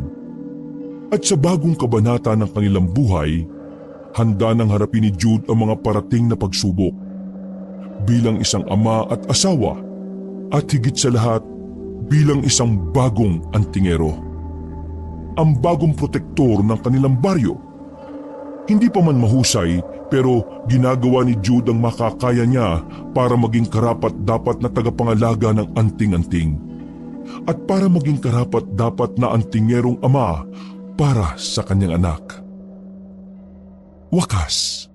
At sa bagong kabanata ng kanilang buhay, handa nang harapin ni Jude ang mga parating na pagsubok. Bilang isang ama at asawa, at higit sa lahat, bilang isang bagong antingero. Ang bagong protektor ng kanilang baryo. Hindi pa man mahusay, pero ginagawa ni Jude ang makakaya niya para maging karapat-dapat na tagapangalaga ng anting-anting. At para maging karapat-dapat na antingerong ama para sa kanyang anak. Wakas.